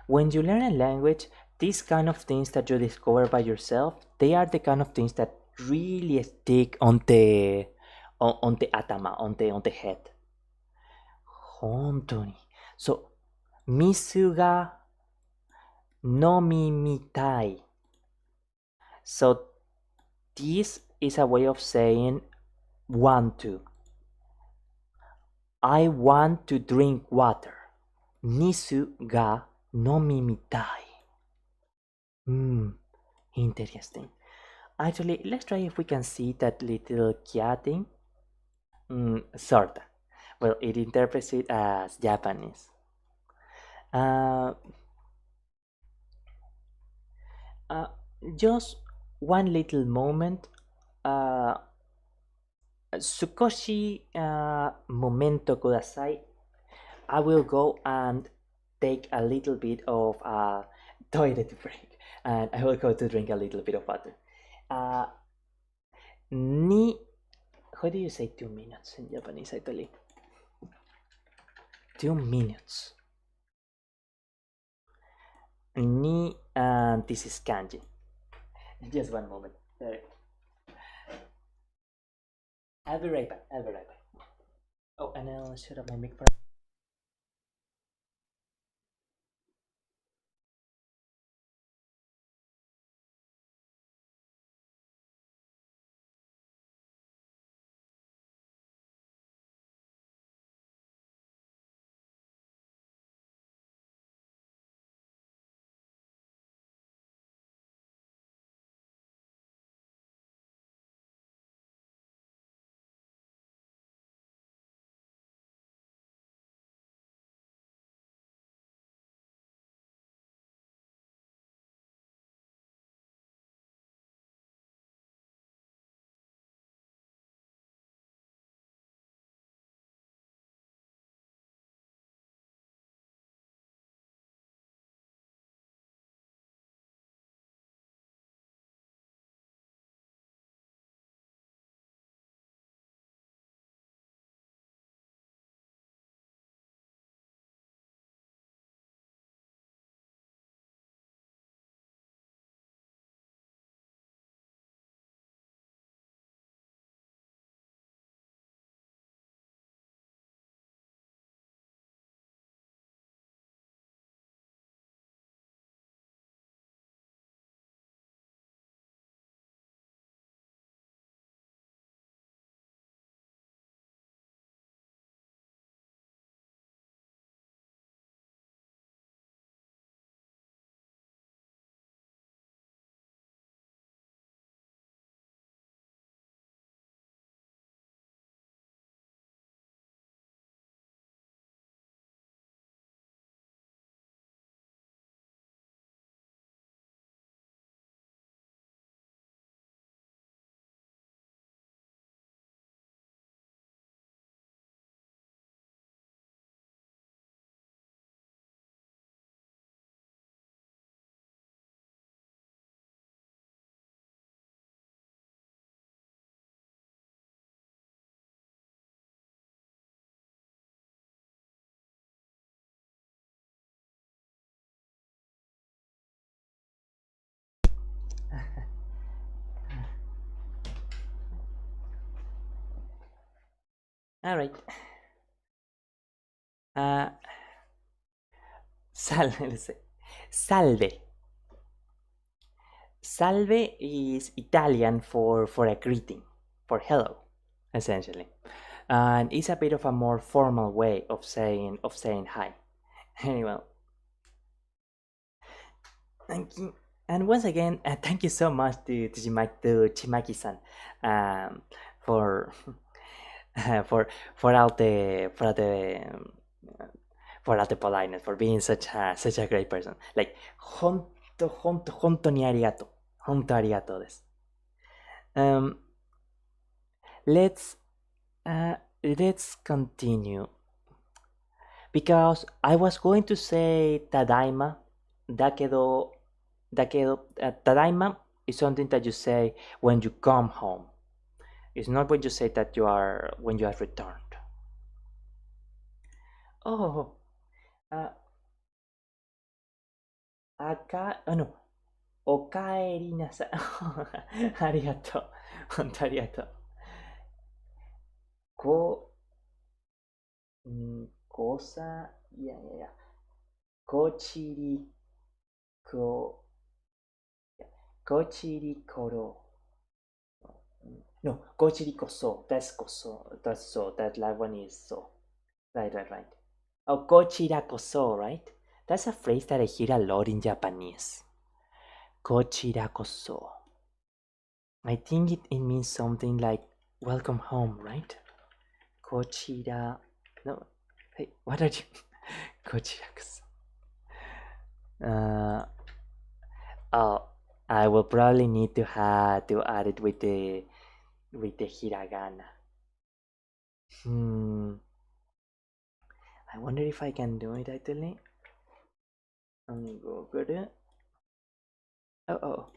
When you learn a language, these kind of things that you discover by yourself, they are the kind of things that really stick on the atama, on the head. 本当に。So, 水が飲みたい。So, this is a way of saying want to. I want to drink water. 水が飲みたい。Interesting. Actually, let's try if we can see that little kia thing. Sorta. Well, it interprets it as Japanese. Just one little moment. Sukoshi momento kudasai. I will go and take a little bit of toilet break, and I will go to drink a little bit of water. Ni, how do you say 2 minutes in Japanese? Actually, 2 minutes. Ni, and this is kanji. Just one moment. Sorry. I'll be right back. Oh, and I'll shut up my mic for All right. Uh, let's say, salve. Salve is Italian for a greeting, for hello, essentially, and it's a bit of a more formal way of saying hi. Anyway, thank you, and once again, thank you so much to Chimaki-san, for for for all the politeness, for being such a great person. Like, honto ni arigato, honto arigato desu. Um, let's let's continue, because I was going to say tadaima. Dakedo, tadaima is something that you say when you come home. It's not when you say that when you have returned. Oh, uh, oh no, okaeri nasai. Arigato, honto arigato. Ko, kosa, yeah. Kochiri, ko, kochiri koro. No, kochiri koso. That's koso. That's so. That last one is so. Right. Oh, kochira koso, right? That's a phrase that I hear a lot in Japanese. Kochira koso. I think it means something like welcome home, right? Kochira. No. Hey, what are you? Kochira koso. Oh, I will probably need to add it with the hiragana. I wonder if I can do it actually. Google. Oh.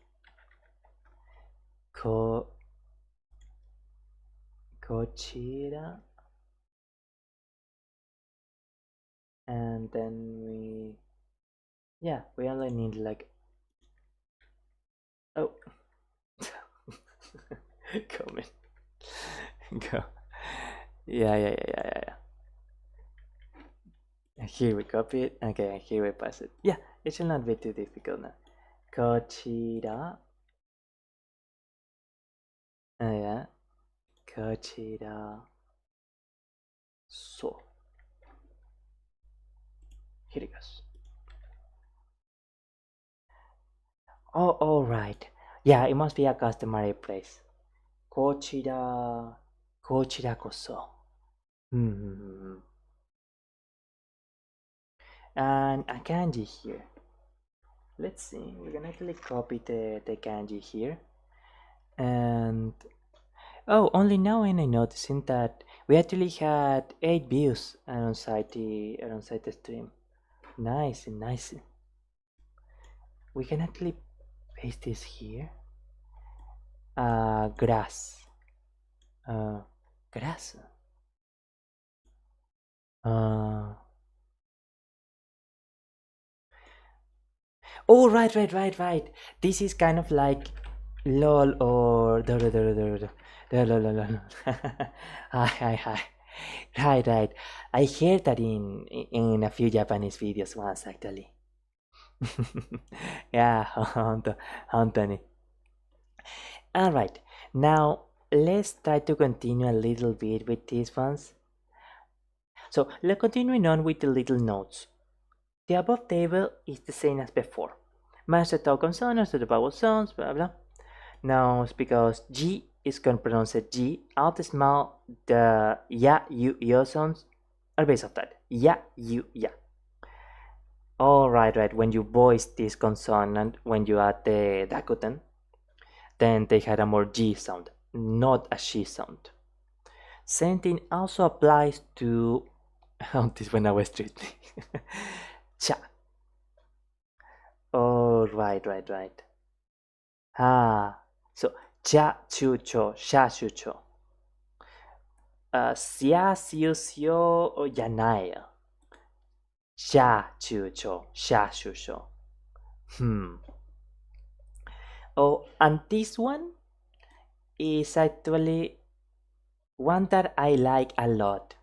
Ko Kochira, and then we only need like, oh. Comment. Go. Yeah. Here we copy it. Okay, here we pass it. Yeah, it should not be too difficult now. Kochira. Yeah. Kochira. So. Here it goes. Oh, all right. Yeah, it must be a customary place. Kochira. Kochira koso. And a kanji here. Let's see. We can actually copy the kanji here. And only now am I noticing that we actually had 8 views alongside the stream. Nice. We can actually paste this here. Grass. Grass. Oh, right. This is kind of like lol or lol. Hi. Right. I heard that in a few Japanese videos once actually. Yeah, Anthony. All right. Now let's try to continue a little bit with these ones. So let's continuing on with the little notes. The above table is the same as before. Master talk consonants to the vowel sounds, blah blah. Now it's because G is going to pronounce it G. Out small, the ya, you, yo sounds are based off that. Ya, you, ya. All right. When you voice this consonant, when you add the dakuten, then they had a more G sound, not a she sound. Same thing also applies to this when I was treating. Cha. Oh, right. So cha, chu, cho, sha, shu, cho. Sia, siu, sio, yanai. Sha, chu, cho, sha, shu, cho. Oh, and this one is actually one that I like a lot.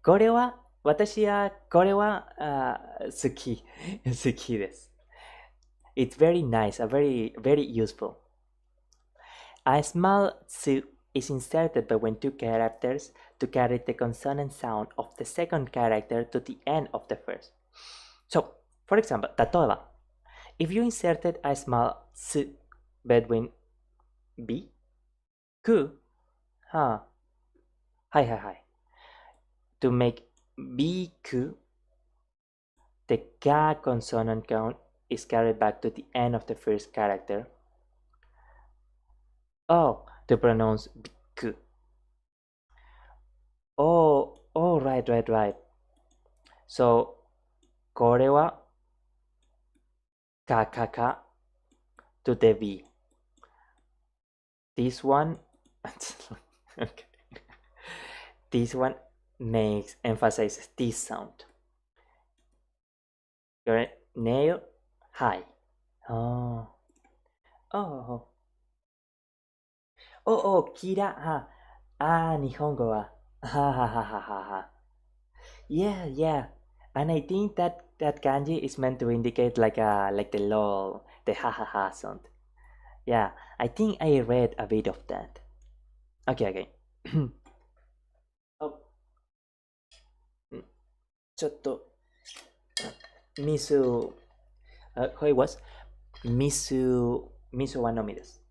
これは、私は、これは、好き。好きです。It's very nice, very useful. A small su is inserted between two characters to carry the consonant sound of the second character to the end of the first. So, for example, 例えば、if you inserted a small s between B, く、は、はいはいはい。To make B く the ka consonant count is carried back to the end of the first character. Oh, to pronounce ku. Oh, right. So, これは ka to the B. This one, okay. This one emphasizes this sound. Your nail high. Oh. Oh. Kira. Nihongo wa. Ha. Yeah. And I think that kanji is meant to indicate like the lol, the ha sound. Yeah, I think I read a bit of that. Okay. あ、ちょっとミス、how it was? ミスはのみです。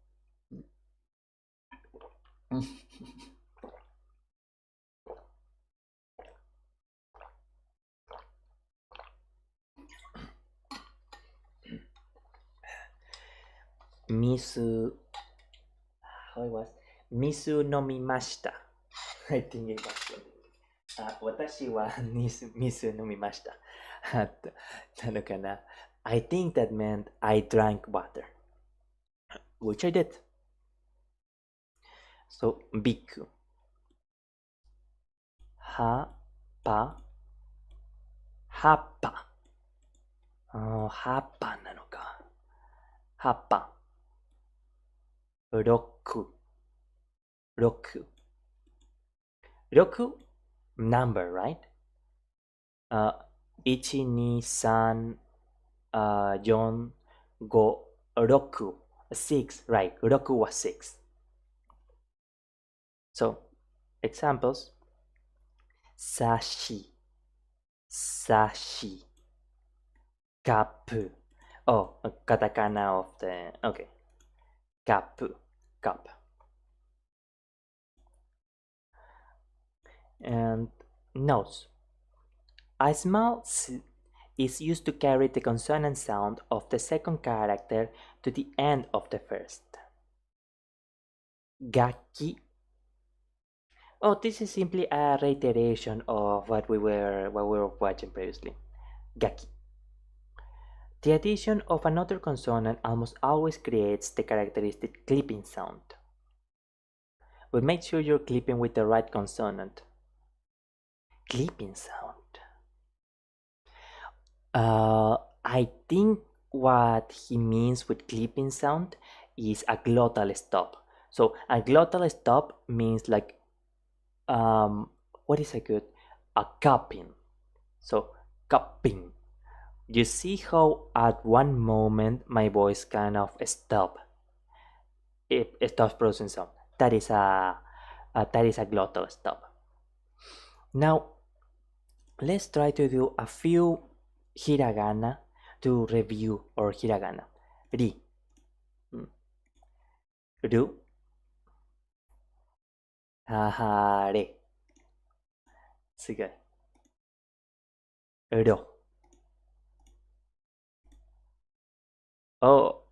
ミス、how it was? ミス飲みました。I think it was. 私はミス飲みました。なのかな I think that meant I drank water. Which I did. So, ビッグ。葉っぱ葉っぱなのか。葉っぱ。6 number, right? 1、2、3、4、5、6、6, right? 6は6. So, examples. さし、カップ。Oh, katakana of the, okay. Cup. And notes. A small s is used to carry the consonant sound of the second character to the end of the first. Gaki. Oh, this is simply a reiteration of what we were watching previously. Gaki. The addition of another consonant almost always creates the characteristic clipping sound. But make sure you're clipping with the right consonant. Clipping sound. I think what he means with clipping sound is a glottal stop. So a glottal stop means like what is a good? A cupping. So cupping. You see how at one moment my voice kind of stop. It stops producing sound. That is a glottal stop. Now let's try to do a few hiragana to review our hiragana. Ri. Ru. Re. すごい。ろ。お、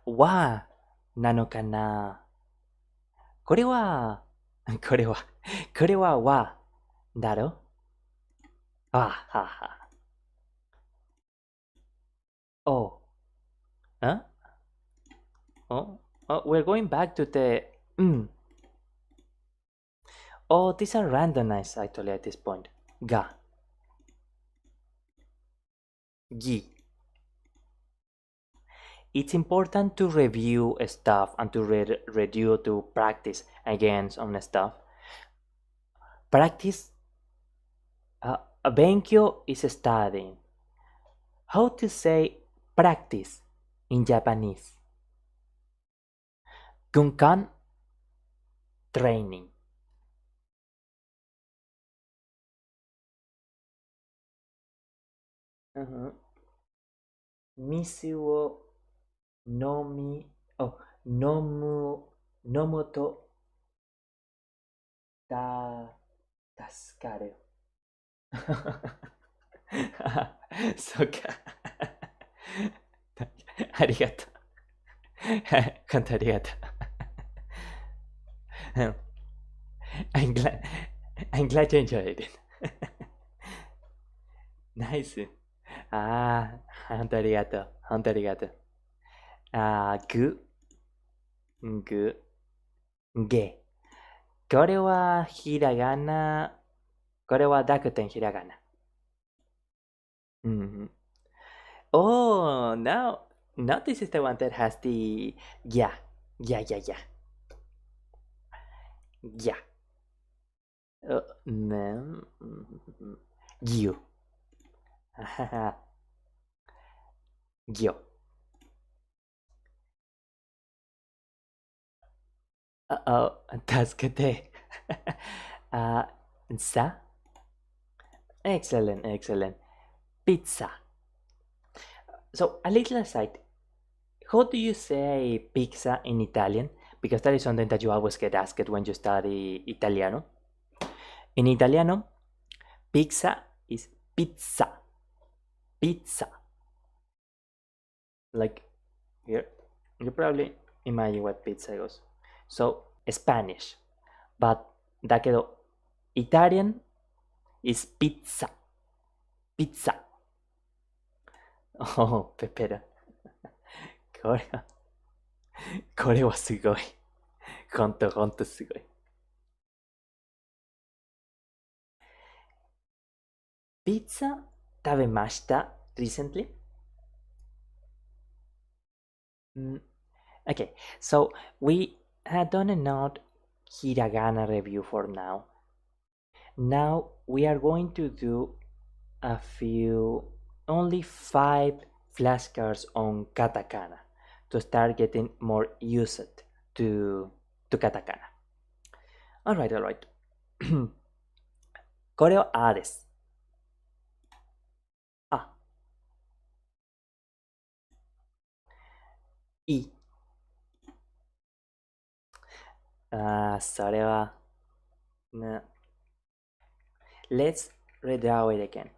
わなのかな。これはわだろ。は。お、we're going back to the Oh, these are randomized actually at this point. Ga. Gi. it's important to review stuff and to review to practice again on stuff. Practice. Benkyo is studying. How to say practice in Japanese? Gunkan training. Misu wo nomi oh nomu nomu to ta tasukaru. そうか。ありがとう。本当ありがとう。I'm glad, I'm glad you enjoyed it. ナイス。ああ、本当ありがとう。本当ありがとう。ぐ、げ。これはひらがな。これは濁点ひらがな。Oh, now this is the one that has the yeah, yeah, yeah, yeah, yeah. No, you, yo. Oh, that's good. uh, sa. Excellent, excellent. Pizza. So a little aside, how do you say pizza in Italian? Because that is something that you always get asked when you study Italiano. In Italiano, pizza is pizza. Pizza. Like here, you probably imagine what pizza is. So Spanish, but だけど Italian is pizza. Pizza. Oh, ペペラ。これはすごい。ほんとすごい。Pizza 食べました recently? Okay, so we had done a note Hiragana review for now. Now we are going to do a few, only 5 flashcards on katakana to start getting more used to katakana. Alright, alright. これはあです。あ、い。それは、ね。Let's redraw it again.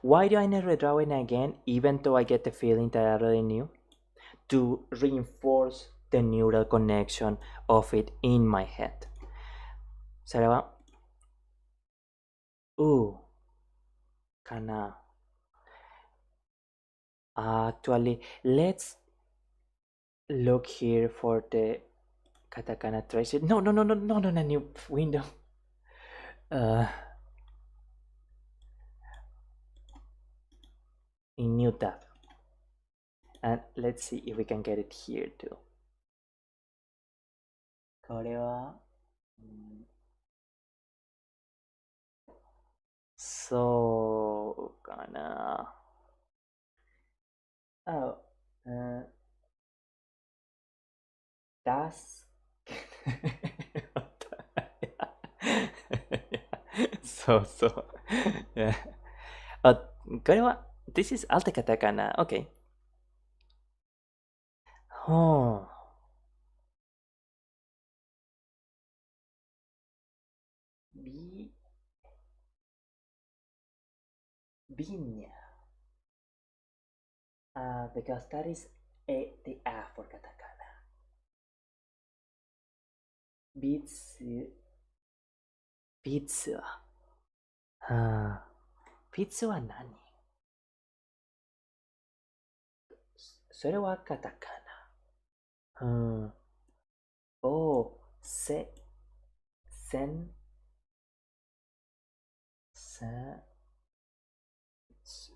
Why do I need redraw it again, even though I get the feeling that I already knew? To reinforce the neural connection of it in my head. それは、かな。Actually, let's look here for the katakana tracer. No, not on a new window. In new tab. And let's see if we can get it here too. これは、そうかな。Oh, das. そうそう。これは、this is alta katakana. Okay. ほう。ビ、ビニャ。Because that is the A for katakana. ビツ、ビツは。ビツは何？それはカタカナ。せ、せん、せ、つ、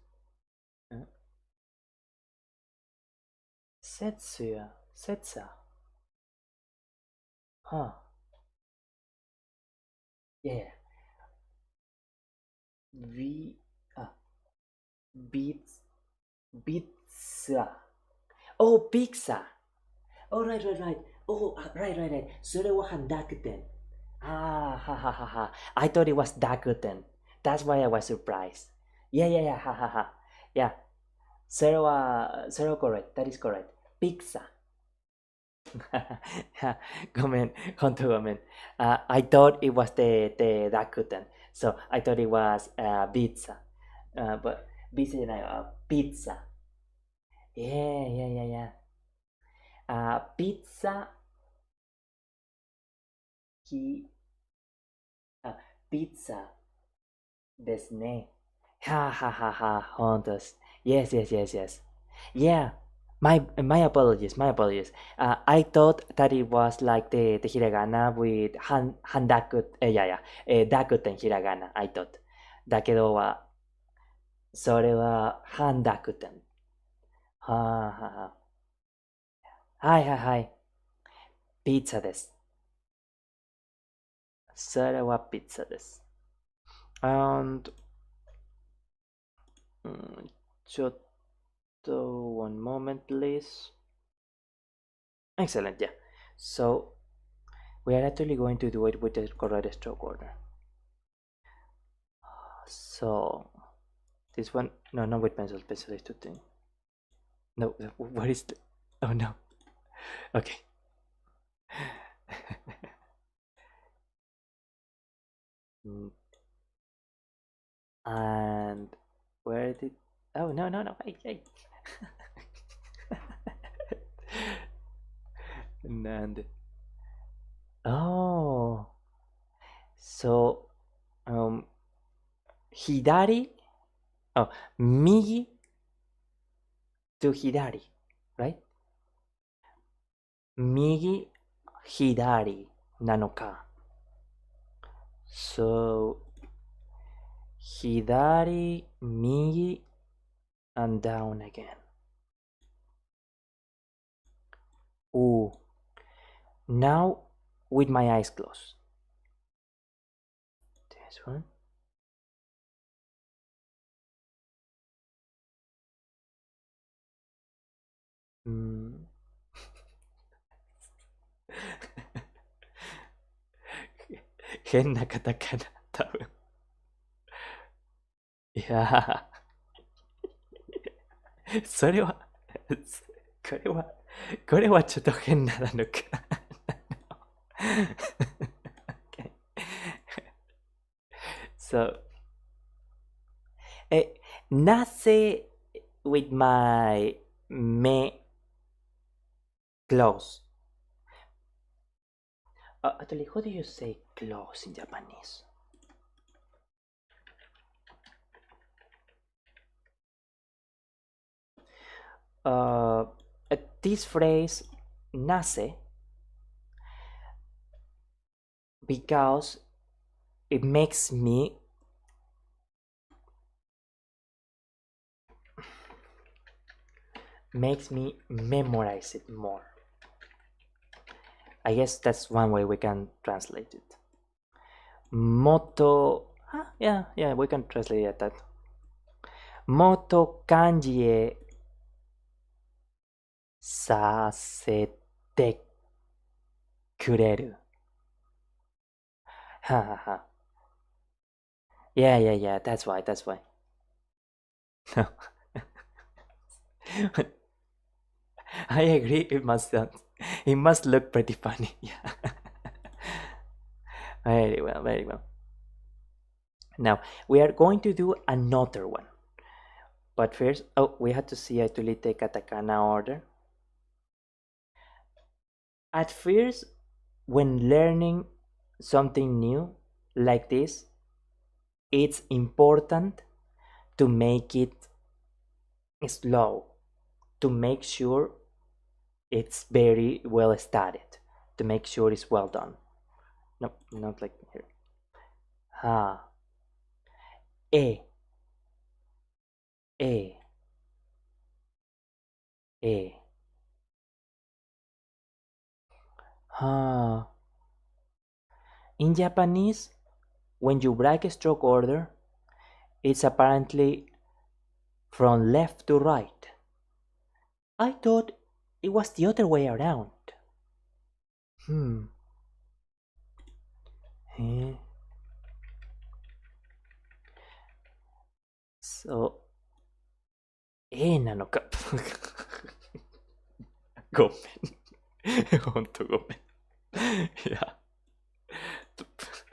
Setsuya. Setsa. Huh. Yeah. V. Beats. Pizza. Oh, pizza. Oh, right. Oh, right. それは半濁点. Ha. I thought it was 濁点. That's why I was surprised. Yeah, ha. Yeah, それは correct. That is correct. Pizza. ごめん、本当ごめん。I thought it was the Rakuten. So I thought it was pizza. But pizza じゃないわ。Pizza. Yeah. Pizza. き、pizza ですね。は、本当です。Yes. Yeah. My apologies. I thought that it was like the hiragana with handaku. Yeah. Dakuten hiragana. I thought. だけどは、それはhandakuten. は。はい。ピッツァです。それはピッツァです。And ちょっと one moment please. Excellent, yeah. So we are actually going to do it with the correct stroke order. So this one, no, not with pencil is too thin. No, what is the, oh no. Okay. And where did, oh no, wait. And oh, so hidari, oh, migi to hidari, right? Migi hidari nanoka. So hidari, migi, and down again. Ooh. Now with my eyes closed. This one. Mm. 変なカタカナ、多分。いやー、それは、これはちょっと変なのか。Okay. So, なぜ with my 目 close? Actually, how do you say close in Japanese? This phrase, なぜ because it makes me memorize it more. I guess that's one way we can translate it. Moto, yeah, we can translate it that. Moto kanji e sasete kureru. Ha. Yeah, that's why. I agree, it must look pretty funny. Yeah. Very well. Now, we are going to do another one. But first, we had to see actually the katakana order. At first, when learning something new like this, it's important to make it slow, to make sure it's very well studied, to make sure it's well done. No, not like here. Ha. E. Huh. In Japanese, when you break a stroke order, it's apparently from left to right. I thought it was the other way around. Hmm. Eh. So,なのか。ごめん。ほんとごめん。Yeah.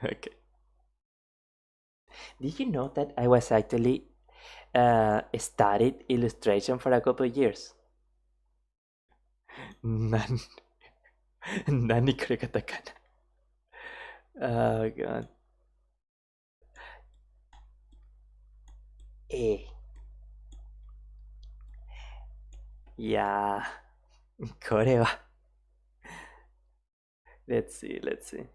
Okay. Did you know that I was actually studied illustration for a couple of years? な、何これカタカナ。Oh god. いやー、これは。Let's see, let's see.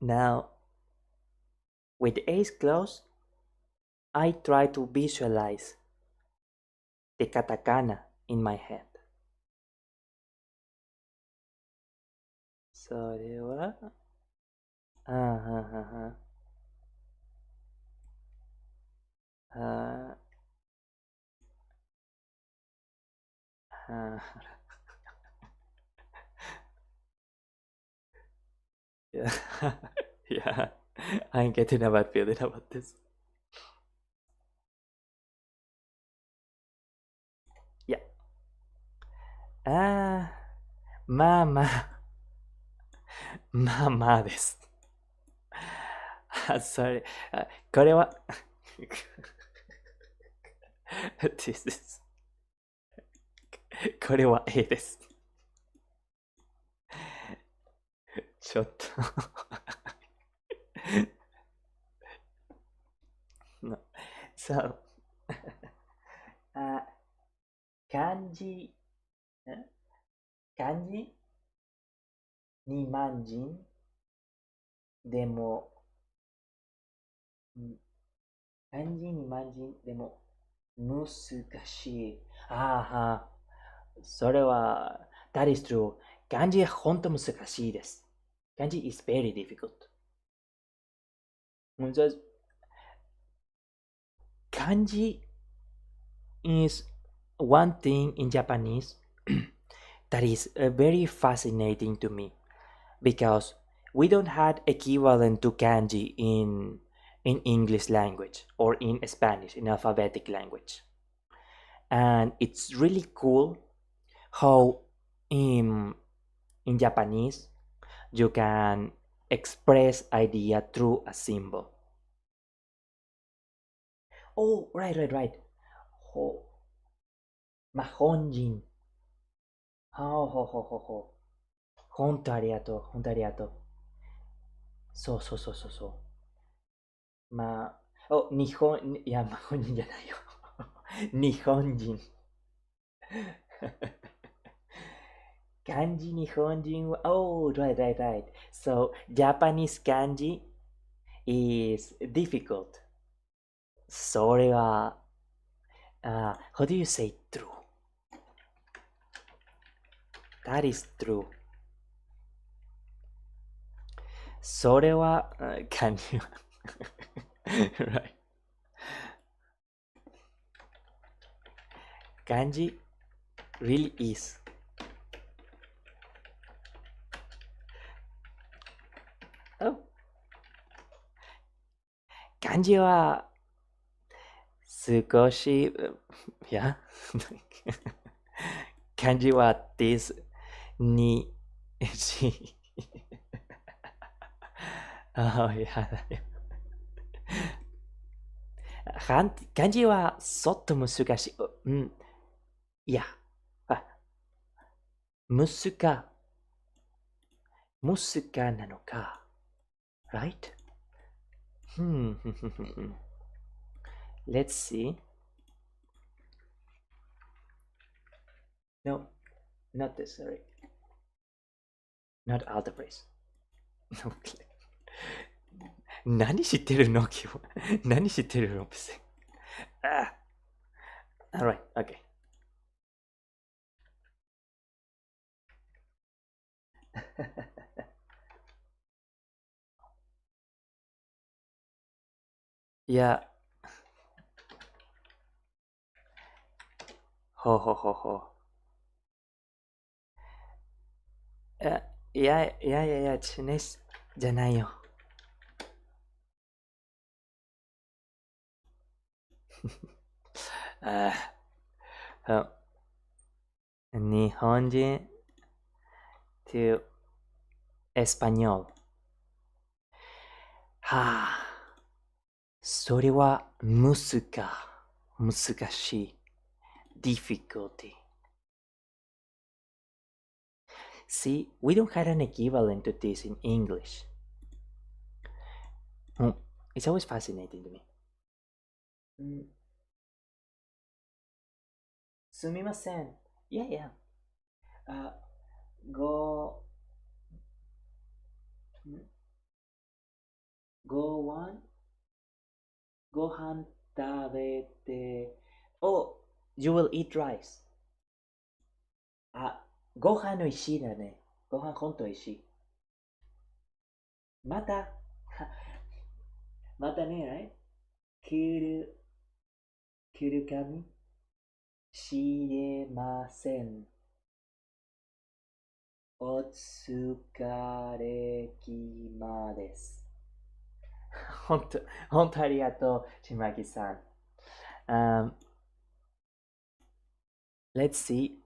Now, with the eyes closed, I try to visualize the katakana in my head. それは、あーははは、yeah, yeah, I'm getting a bad feeling about this. Yeah. あー、まあまあ、まあまあです。それ、これは、This is これは A です。ちょっとno. So, 漢字、漢字2万人でも、漢字2万人でも難しい。ああ、それは、that is true. 漢字は本当難しいです。漢字 is very difficult. 漢字 is one thing in Japanese that is very fascinating to me because we don't have equivalent to kanji in English language or in Spanish in alphabetic language, and it's really cool how in Japanese you can express idea through a symbol. Oh, right. ほ、まあ、本人。ほう。本当ありがとう。本当ありがとう。そう。まあ、日本、いや、まあ、本人じゃないよ。日本人。漢字日本人は、oh, right. So, Japanese kanji is difficult. それは、how do you say true? That is true. それは、漢字は、right. 漢字 really is. Oh. 漢字は少し、いや、漢字はですにし、あ、いやだよ。漢字はそっと難しい。いや、難なのか。Right? Let's see. No, not this, sorry. Not algebras. Okay. 何知ってるの今日。何知ってるの別に。Alright, okay. Yeah. Ho ho ho ho. Uh, yeah. Chinese じゃないよ。あー、日本人 to español。はあ、それは難しい。difficulty. See, we don't have an equivalent to this in English. It's always fascinating to me. すみません。Yeah. Uh, go, go one, ご飯食べて。Oh, you will eat rice. あ、ご飯の石だね。ご飯ほんと石。また、またね、right? 来るかもしれません。お疲れ様です。本当ありがとう、ちまきさん。Let's see.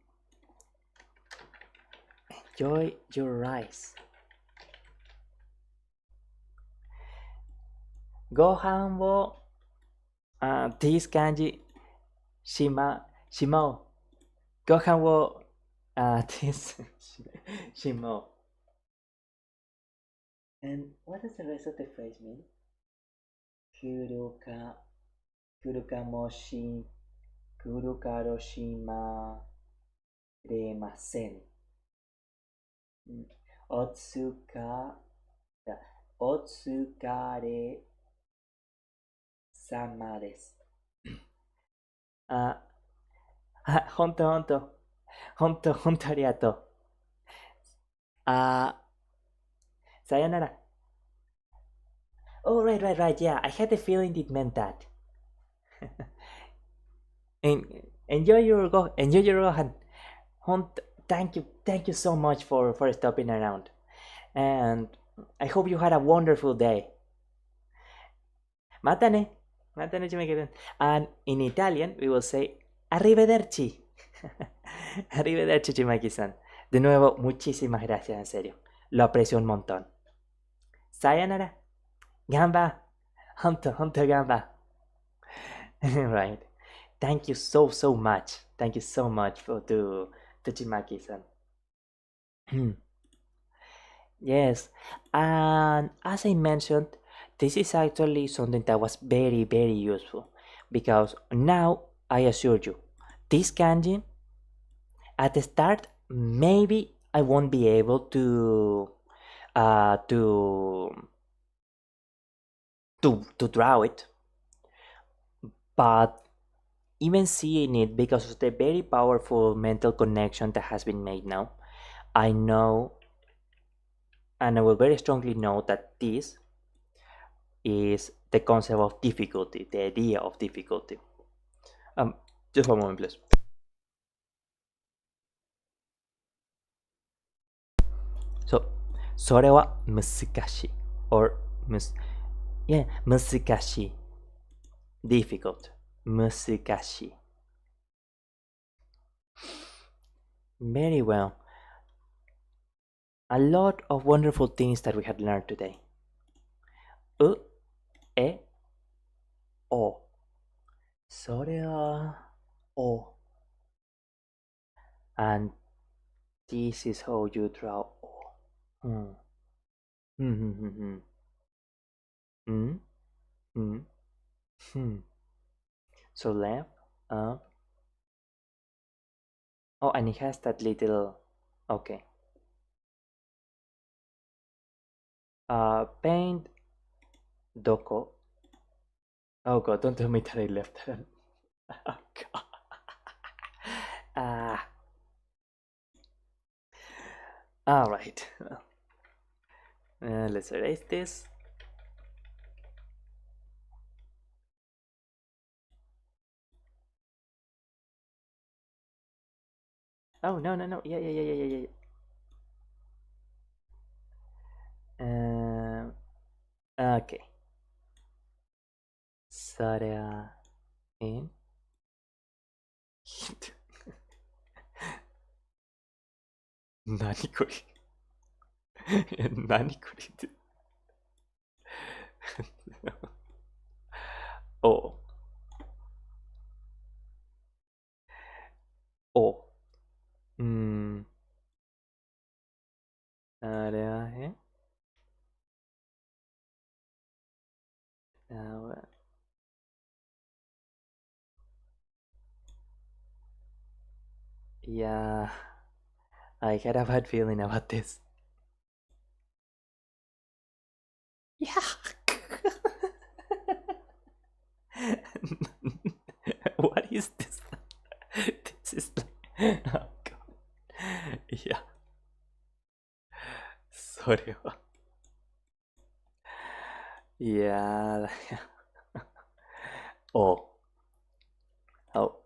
Enjoy your rice. ご飯を、this 感じしもう。ご飯を、this しもう。And what does the rest of the phrase mean? 来るかもしれません。お疲れ様です。ほんとありがとう。さよなら。Oh, right. Yeah, I had the feeling it meant that. Enjoy your gohan. Thank you so much for stopping around. And I hope you had a wonderful day. またね。Chimekeden. And in Italian, we will say arrivederci. Arrivederci, Chimaki-san. De nuevo, muchísimas gracias, en serio. Lo aprecio un montón. Sayonara. Gamba. Honto gamba. Right. Thank you so much. Thank you so much to Chimaki-san. Yes. And as I mentioned, this is actually something that was very useful because now I assure you, this kanji at the start maybe I won't be able to draw it, but even seeing it because of the very powerful mental connection that has been made now, I know and I will very strongly know that this is the concept of difficulty, the idea of difficulty. Just one moment, please. So, それは難しい or yeah, 難しい difficult 難しい very well. A lot of wonderful things that we had learned today. う、え、お。それはお。And this is how you draw o. So left, up. Oh, and it has that little. Okay. Paint. Doko. Oh god, don't tell me that I left hand. Oh god. All right. Let's erase this. Oh no no no! Yeah yeah yeah yeah yeah yeah. Okay. それは、何これ何これって。お、お、うーん、あれは、あ、いや、I had a bad feeling about this. いやWhat is this? This is like, oh god. いや、それは。いやお、お、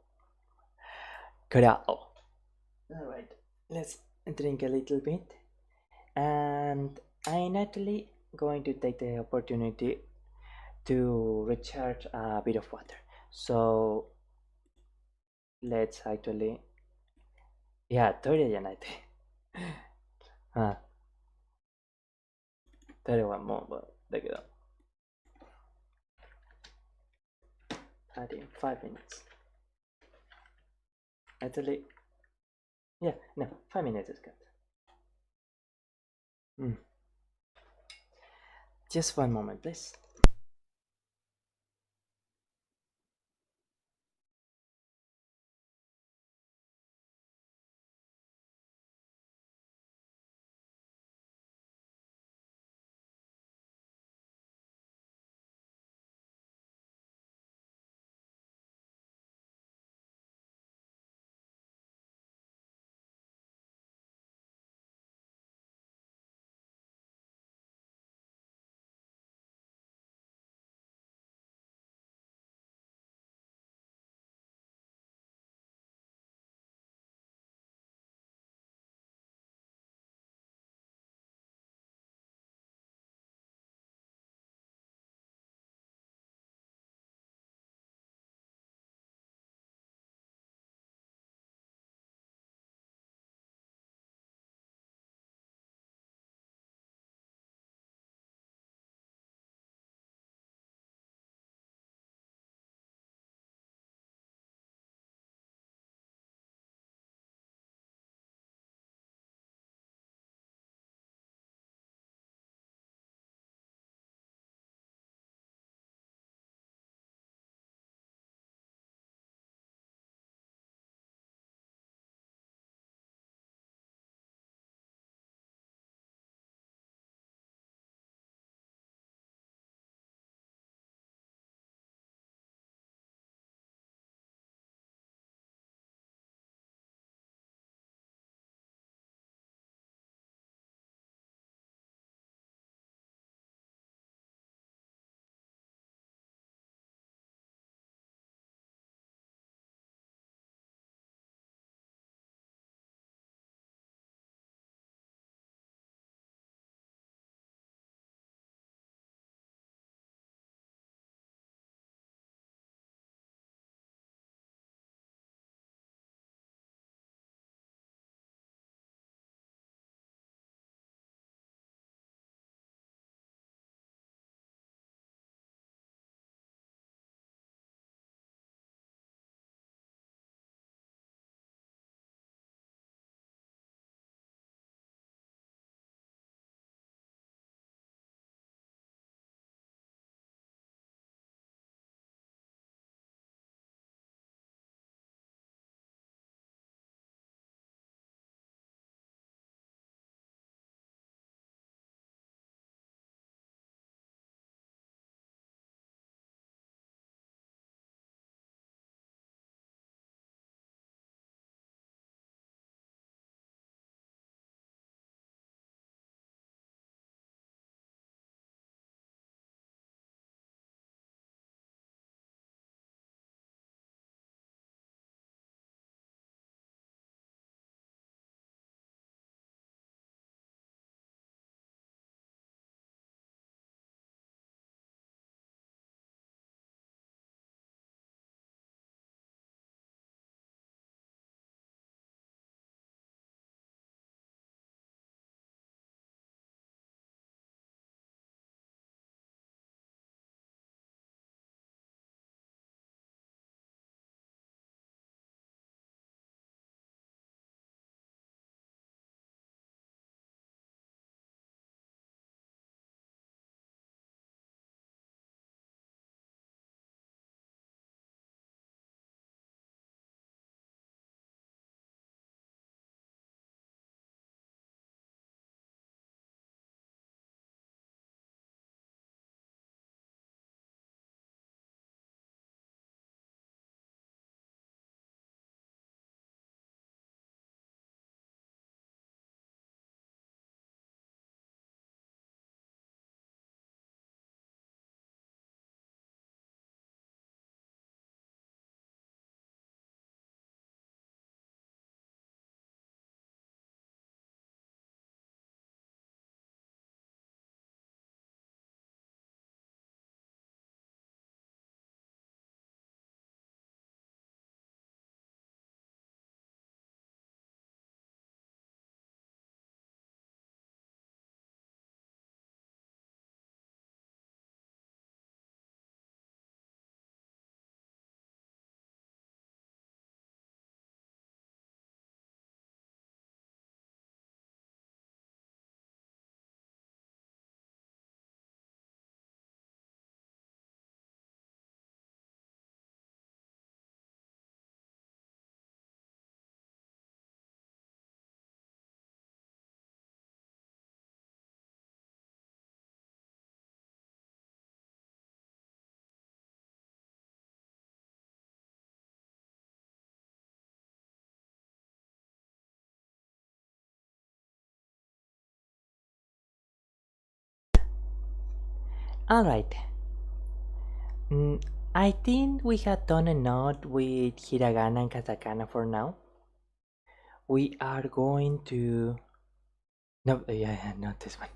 これは、お。Alright, let's drink a little bit. And I'm actually going to take the opportunity to recharge a bit of water. So let's actually, yeah, トイレじゃないで。うん、トイレはもう、だけど、5 minutes. Actually, yeah, no, 5 minutes is good. Mm. Just one moment, please. All right. Mm, I think we have done enough with hiragana and katakana for now. We are going to. No, yeah, not this one.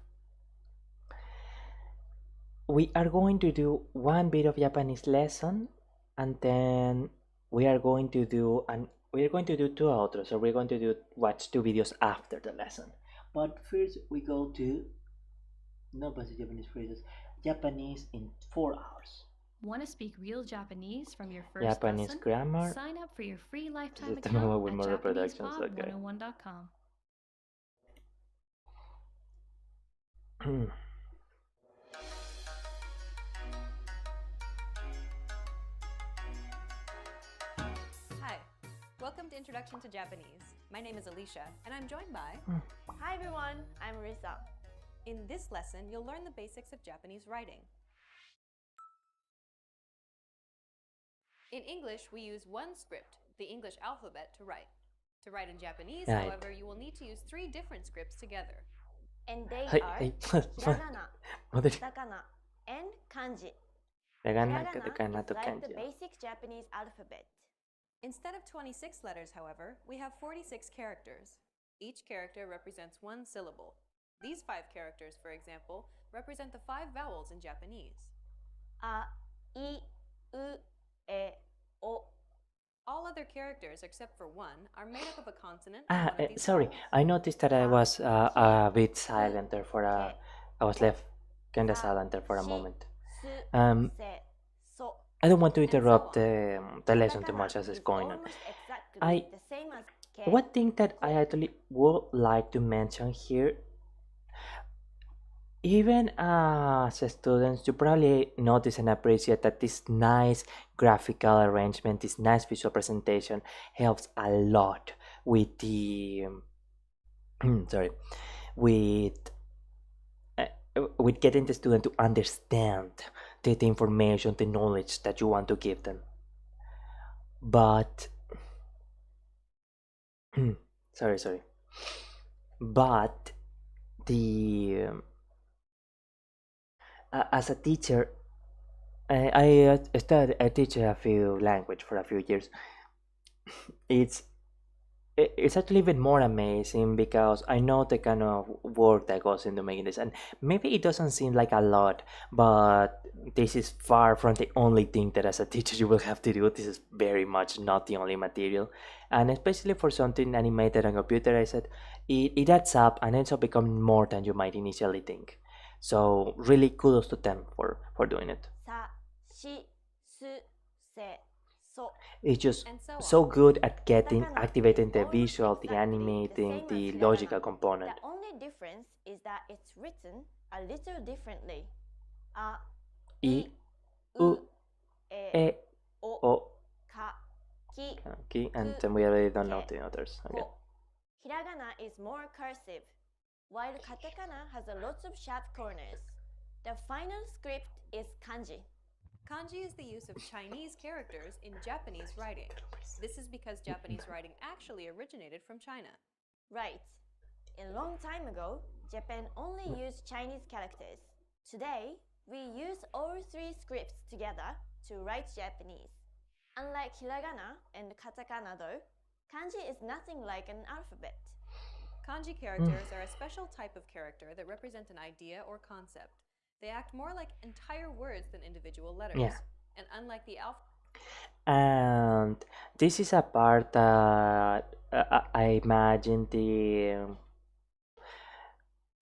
We are going to do one bit of Japanese lesson, and then we are going to do two outros. So we're going to watch two videos after the lesson. But first, we go to no basic Japanese phrases. Japanese in 4 hours. Want to speak real Japanese from your first Japanese lesson? grammar. Sign up for your free lifetime This is the moment account with at more reproductions. Okay. JapanesePod101.com. Hi, welcome to Introduction to Japanese. My name is Alicia, and I'm joined by... Hi everyone, I'm Risa. In this lesson, you'll learn the basics of Japanese writing. In English, we use one script, the English alphabet, to write. To write in Japanese, Right. however, you will need to use 3 different scripts together. And they Hey, are hey. hiragana, Mother- katakana, and kanji. Hiragana, Hiragana katakana is to like the kanji. basic Japanese alphabet. Instead of 26 letters, however, we have 46 characters. Each character represents one syllable. These 5 characters, for example, represent the 5 vowels in Japanese. A, I, U, E, O. All other characters, except for one, are made up of a consonant and one of these Sorry. vowels. I noticed that I was a bit silent there for a. I was left kind of Sa, silent there for a shi, moment. su, Um, se, so. I don't want to And so interrupt on. the lesson too Katakana much as it's is going on. almost exactly I- the same as ke. One thing that I actually would like to mention here, even as students, you probably notice and appreciate that this nice graphical arrangement, this nice visual presentation helps a lot with the sorry, with uh, with getting the student to understand the information, the knowledge that you want to give them. But sorry, but the as a teacher, I teach a few language for a few years. It's it's actually even more amazing because I know the kind of work that goes into making this, and maybe it doesn't seem like a lot, but this is far from the only thing that as a teacher you will have to do. This is very much not the only material, and especially for something animated on computerized, it adds up and ends up becoming more than you might initially think. So really kudos to them for doing it. Sa, shi, su, se, so. It's just And so so on. good at getting Katakana activating is the almost visual, the exactly animating, same the as logical hiragana. component. The only difference is that it's written a little differently. A, I, I, U, U, E, E, O, O, Ka, Ki, okay, and Ku, then we already don't know Ke, the others. Okay. Ko. Hiragana is more cursive, while katakana has a lots of sharp corners. The final script is kanji. Kanji is the use of Chinese characters in Japanese writing. This is because Japanese writing actually originated from China. Right. A long time ago, Japan only used Chinese characters. Today, we use all 3 scripts together to write Japanese. Unlike hiragana and katakana though, kanji is nothing like an alphabet. Kanji characters are a special type of character that represent an idea or concept. They act more like entire words than individual letters. Yeah. And unlike the alphabet, And this is a part that I imagine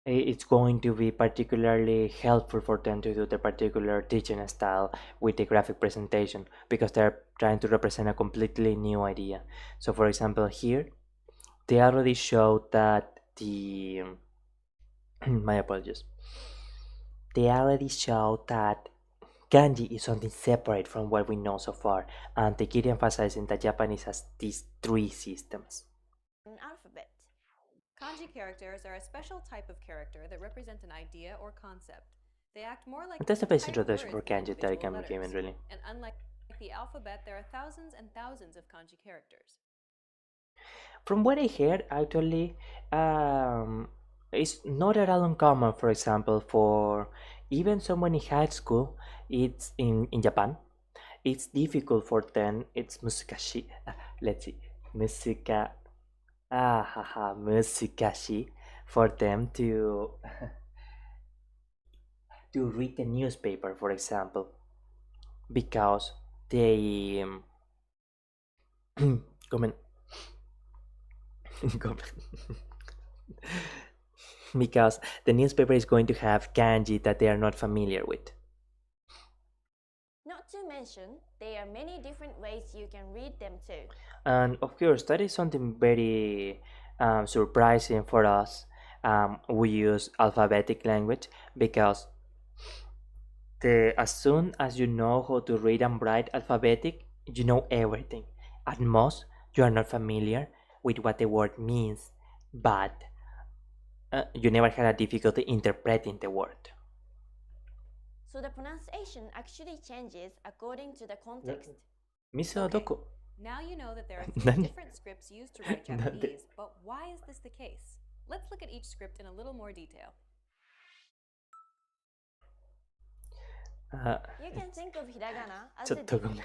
it's going to be particularly helpful for them to do the particular teaching style with the graphic presentation because they're trying to represent a completely new idea. So for example here they already showed that the my apologies, they already showed that kanji is something separate from what we know so far, and they keep emphasizing that Japanese has these 3 systems. An alphabet. kanji characters are a special type of character that represent an idea or concept. They act more like That's the best entire introduction for words than kanji that I can individual be given, letters. really. And unlike the alphabet, there are thousands and thousands of kanji characters. From what I heard, actually, it's not at all uncommon, for example, for even someone in high school, it's in Japan, it's difficult for them. It's musikashi. Let's see, musika. Haha, musikashi for them to read the newspaper, for example, because they comment because the newspaper is going to have kanji that they are not familiar with. Not to mention, there are many different ways you can read them too. And of course, that is something very surprising for us. We use alphabetic language because as soon as you know how to read and write alphabetic, you know everything. At most, you are not familiar with what the word means, but you never had a difficulty interpreting the word. So the pronunciation actually changes according to the context. Miso Okay. doko? Now you know that there are 3 Nani? different scripts used to write Nani? Japanese, but why is this the case? Let's look at each script in a little more detail. You can think of hiragana as ちょ the っとごめん。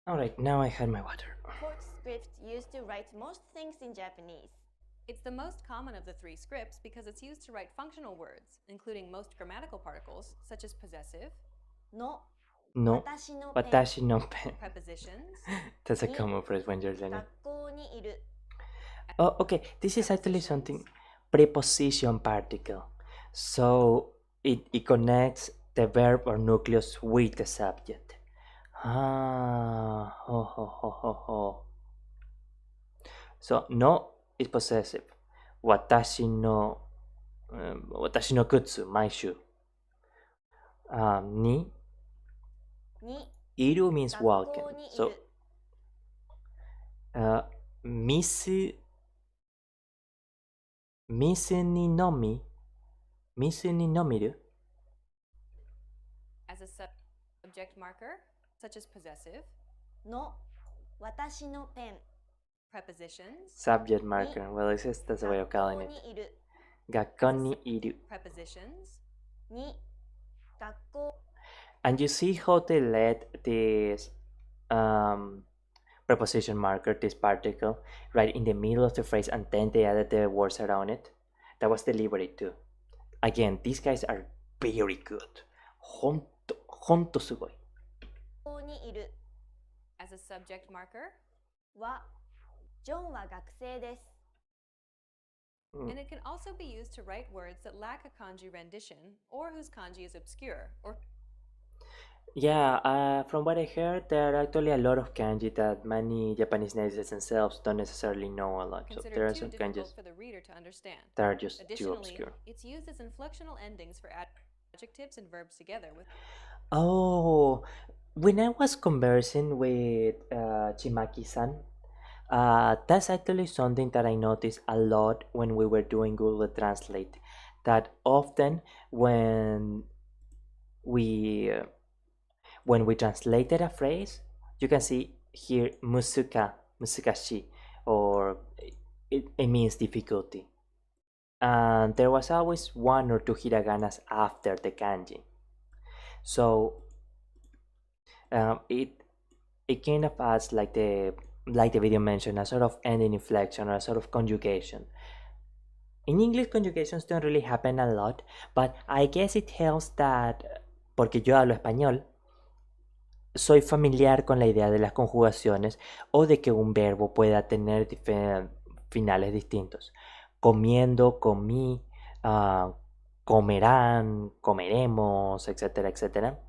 Alright, now I had my water. fourth script used to write most things in Japanese. It's the most common of the 3 scripts because it's used to write functional words, including most grammatical particles, such as possessive, No, No, 私のペン watashi no pen. prepositions, That's a common phrase when you're learning. 学校にいる Oh, okay. This is actually something preposition particle. So it connects the verb or nucleus with the subject. Ho, ho, ho, ho, ho. So no is possessive. Watashi no kutsu, my shoe. Ni に iru means 学 walking. 校にい So る misu ni nomi. Misu ni nomiru. as a subject marker, such as possessive, の私のペン prepositions, Subject marker. Well, that's a way of 学 calling 校 it. にいる Gakko ni iru. prepositions, に学校 And you see how they let this preposition marker, this particle, right in the middle of the phrase, and then they added the words around it. That was deliberate too. Again, these guys are very good. Honto sugoi. 学校にいる as a subject marker, はジョンは学生です and it can also be used to write words that lack a kanji rendition or whose kanji is obscure, or Yeah, from what I heard, there are actually a lot of kanji that many Japanese natives themselves don't necessarily know a lot. So there considered are too some difficult kanjis for the reader to understand. that are just too Additionally, obscure. it's used as inflectional endings for adjectives and verbs together with Oh, when I was conversing with Chimaki-san, that's actually something that I noticed a lot when we were doing Google Translate. That often we when we translated a phrase, you can see here musukashi, or it means difficulty. And there was always 1 or 2 hiraganas after the kanji. So it kind of adds like the video mentioned, a sort of ending inflection or a sort of conjugation. In English, conjugations don't really happen a lot, but I guess it helps that, porque yo hablo español, soy familiar con la idea de las conjugaciones o de que un verbo pueda tener finales distintos. Comiendo, comí, comerán, comeremos, etcétera, etcétera.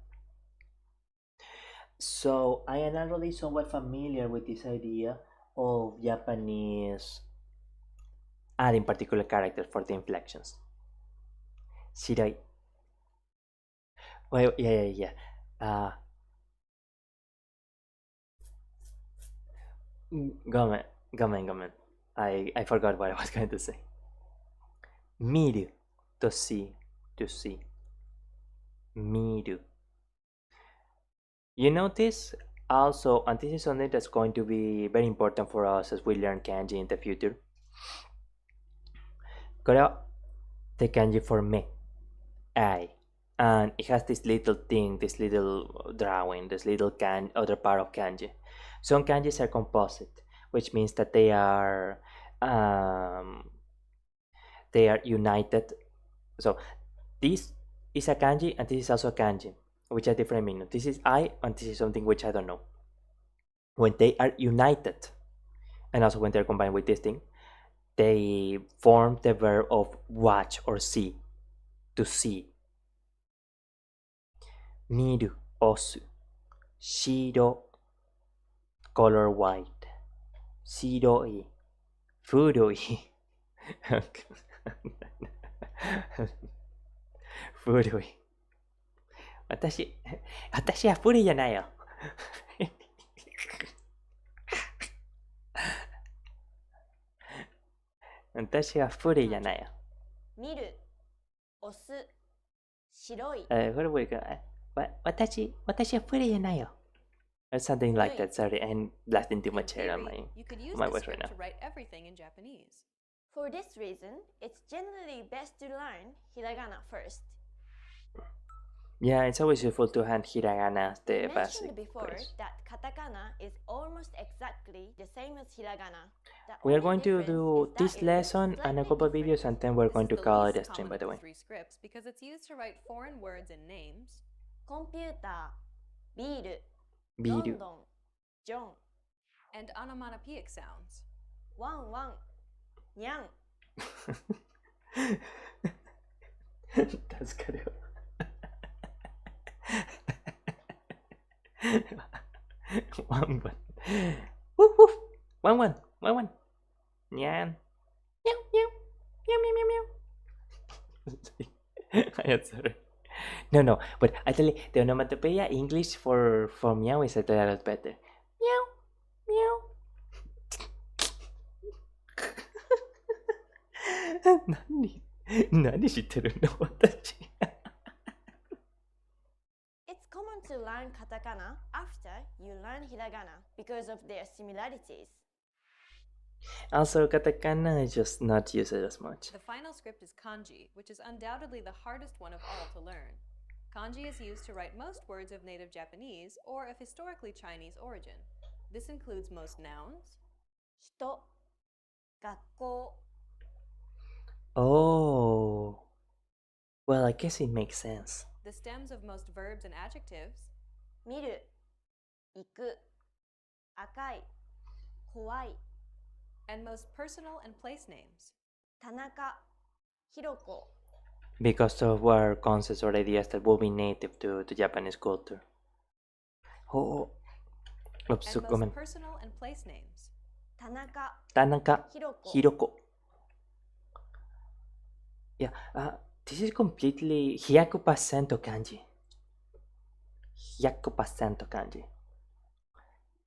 So I am already somewhat familiar with this idea of Japanese adding particular characters for the inflections. Shiroi. Well, yeah. Gomen, gomen. I forgot what I was going to say. Miru, to see, to see. Miru. You notice also, and this is something that's going to be very important for us as we learn kanji in the future. これは the kanji for me, I, and it has this little thing, this little drawing, this little other part of kanji. Some kanjis are composite, which means that they are united. So this is a kanji and this is also a kanji, which are different meanings. This is I and this is something which I don't know. When they are united, and also when they're combined with this thing, they form the verb of watch or see, to see. Miru, osu. Shiro, color white. Shiroi, furui. 古い。私は古いじゃないよ。私は古いじゃないよ。見る、押す、白い。これもいいか。私は古いじゃないよ。Or something like that. Sorry, I'm blasting too much hair on my voice right now. To write everything in Japanese. For this reason, it's generally best to learn hiragana first. Yeah, it's always useful to hand hiragana as the I basic mentioned before place. that katakana is almost exactly the same as hiragana. The We are only going to difference do is that this it lesson looks and a slightly couple of different. videos, and then we're This going is to the call it least a stream, common by the of way. three scripts because it's used to write foreign words and names. Computer, ビール、ロ Biru. ンドン、ジョン、 And onomatopoeic sounds. ワンワン、ニャン。助かるよ。ワンワン。ウッウッ。ワンワン。ワンワン。にゃん。にゃんにゃん。にゃんにゃんにゃん。I'm sorry. No, but actually the onomatopoeia English for meow is a lot better. Meow, meow. 何知ってるの私。It's common to learn katakana after you learn hiragana because of their similarities. Also, katakana is just not used as much. The final script is kanji, which is undoubtedly the hardest one of all to learn. Kanji is used to write most words of native Japanese or of historically Chinese origin. This includes most nouns, 人、学校、 Oh. Well, I guess it makes sense. the stems of most verbs and adjectives, 見る、行く、赤い、怖い、 and most personal and place names. 田中、ひろこ、 Because of our concepts or ideas that will be native to Japanese culture. Oh. Oops, And comment. most personal and place names. 田中、 Tanaka, ひろこ、 Hiroko. Yeah, this is completely 100% kanji. 100% kanji.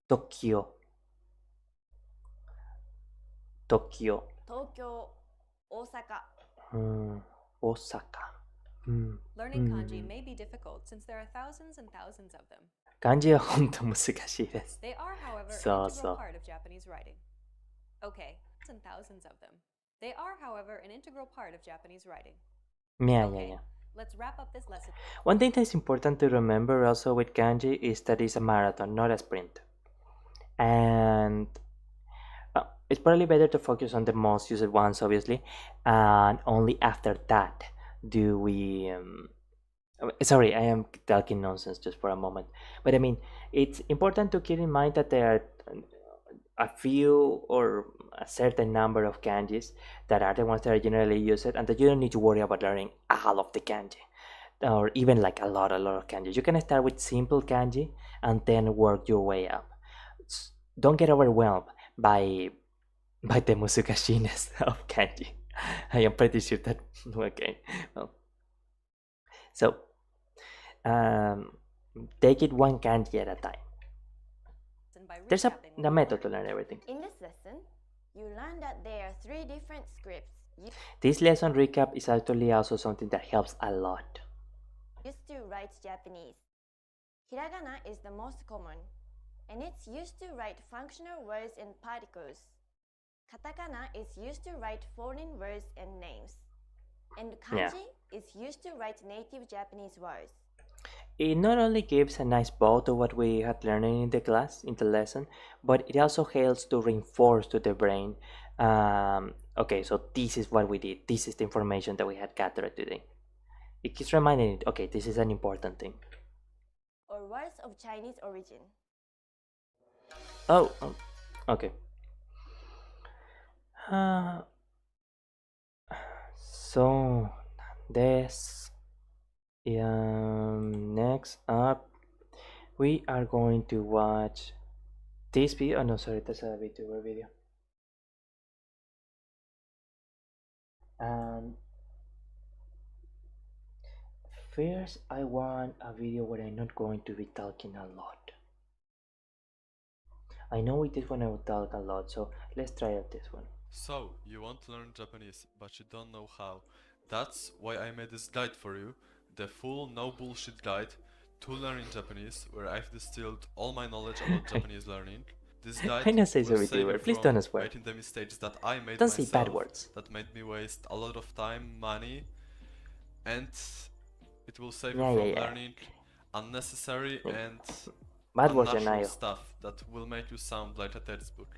Tokyo. 東京、大阪、 Osaka. Learning kanji may be difficult since there are thousands and thousands of them. 漢字は本当難しいです。 They are, however, an So, integral so. part of Japanese writing. Okay, and thousands of them. They are, however, an integral part of Japanese writing. Yeah. Let's wrap up this lesson. One thing that's important to remember also with kanji is that it's a marathon, not a sprint. And it's probably better to focus on the most used ones, obviously, and only after that do we... sorry, I am talking nonsense just for a moment. But I mean, it's important to keep in mind that there are a few or a certain number of kanjis that are the ones that are generally used, and that you don't need to worry about learning all of the kanji, or even like a lot of kanji. You can start with simple kanji and then work your way up. Don't get overwhelmed by the musukashiness of kanji. I am pretty sure that... Okay, well... So, take it one kanji at a time. and by There's recapping what the we method to learned. learn everything. In this lesson, you learn that there are 3 different scripts This lesson recap is actually also something that helps a lot. used to write Japanese. Hiragana is the most common, and it's used to write functional words and particles. Katakana is used to write foreign words and names. And kanji is used to write native Japanese words. It not only gives a nice bow to what we had learned in the class, in the lesson, but it also helps to reinforce to the brain, okay, so this is what we did, this is the information that we had gathered today. It keeps reminding it, okay, this is an important thing. Or words of Chinese origin. Oh, okay. So, this, next up, we are going to watch this video. Oh no, sorry, that's a VTuber video. And first, I want a video where I'm not going to be talking a lot. I know with this one I will talk a lot, so let's try out this one. So, you want to learn Japanese, but you don't know how. That's why I made this guide for you, the full no bullshit guide to learning Japanese, where I've distilled all my knowledge about Japanese learning. This guide I know say will so save you VTuber, please from don't swear. making the mistakes that I made Don't myself, say bad words. that made me waste a lot of time, money, and it will save Yeah, you from yeah, yeah. learning unnecessary and Bad words, unnatural Yanayo. stuff that will make you sound like a textbook.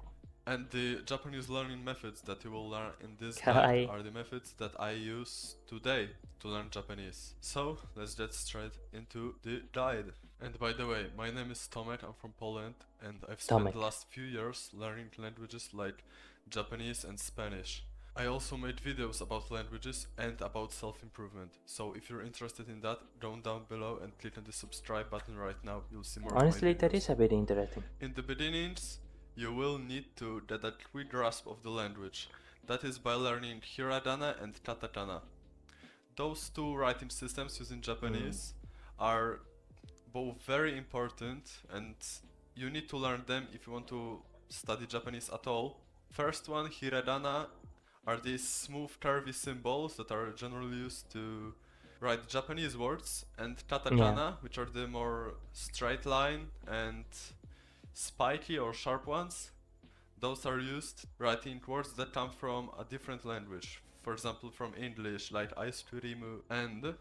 And the Japanese learning methods that you will learn in this guide Kawaii. are the methods that I use today to learn Japanese. So let's get straight into the guide. And by the way, my name is Tomek, I'm from Poland, and I've spent Tomek. the last few years learning languages like Japanese and Spanish. I also made videos about languages and about self-improvement, so if you're interested in that, go down below and click on the subscribe button right now, you'll see more Honestly, of my that videos. is a bit interesting. In the beginnings, you will need to get a quick grasp of the language. That is by learning Hiragana and katakana. Those two writing systems used in Japanese are both very important, and you need to learn them if you want to study Japanese at all. First one, Hiragana, are these smooth curvy symbols that are generally used to write Japanese words, and katakana, which are the more straight line and spiky or sharp ones. Those are used writing words that come from a different language, for example from English, like ice cream, and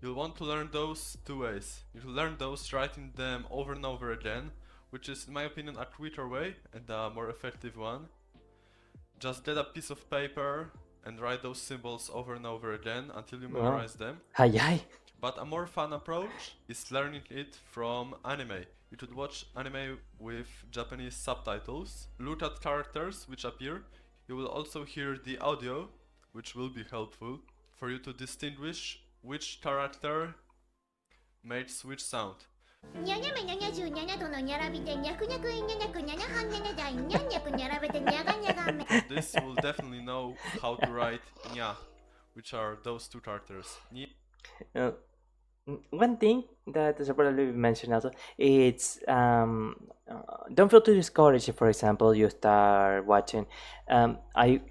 you'll want to learn those two ways. You'll learn those writing them over and over again, which is in my opinion a quicker way and a more effective one. Just get a piece of paper and write those symbols over and over again until you memorize them. Hi. But a more fun approach is learning it from anime. You should watch anime with Japanese subtitles. Look at characters which appear. You will also hear the audio, which will be helpful for you to distinguish which character makes which sound. This will definitely know how to write nya, which are those two characters. One thing that is probably mentioned also, it's don't feel too discouraged if, for example, you start watching. I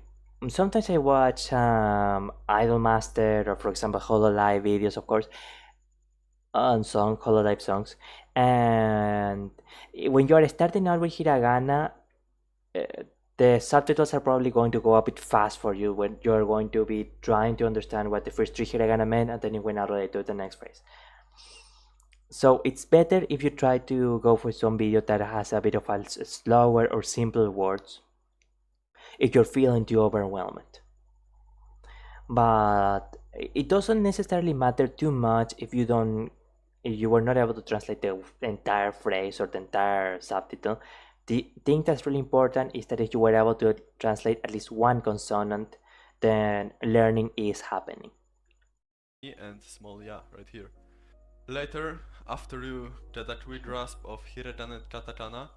sometimes I watch Idol Master or, for example, Hololive videos, of course, on Hololive songs, and when you are starting out with Hiragana, the subtitles are probably going to go a bit fast for you when you're going to be trying to understand what the first 3 hiragana meant, and then you went out to the next phrase. So it's better if you try to go for some video that has a bit of a slower or simpler words if you're feeling too overwhelmed. But it doesn't necessarily matter too much if you were not able to translate the entire phrase or the entire subtitle. The thing that's really important is that if you were able to translate at least one consonant, then learning is happening. And small ya right here. Later, after you get a quick grasp of hiragana and katakana,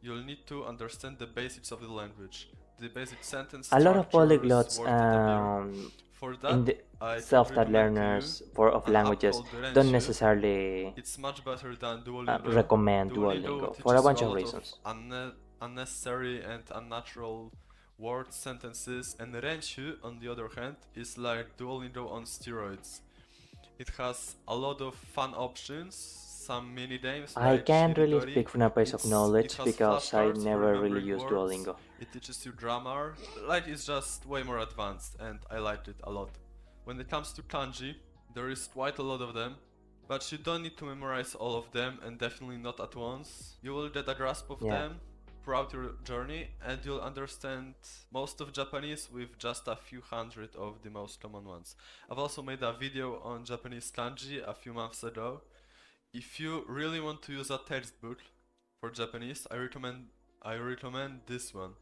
you'll need to understand the basics of the language, the basic sentence A lot of structures, polyglots words that appear. For that, in the I can self-taught recommend to you learners of an app languages called don't Renshu. necessarily It's much better than Duolingo. recommend Duolingo Duolingo for a teaches you bunch a of lot reasons. of unnecessary and unnatural words, sentences, and Renshu, on the other hand, is like Duolingo on steroids. It has a lot of fun options, some mini games I like can't really Shiritori. speak from a place of It knowledge has because I flashcards for never really remembering used words. Duolingo. It teaches you grammar. Like, it's just way more advanced, and I liked it a lot. When it comes to kanji, there is quite a lot of them, but you don't need to memorize all of them, and definitely not at once. You will get a grasp of them throughout your journey, and you'll understand most of Japanese with just a few hundred of the most common ones. I've also made a video on Japanese kanji a few months ago. If you really want to use a textbook for Japanese, I recommend this one.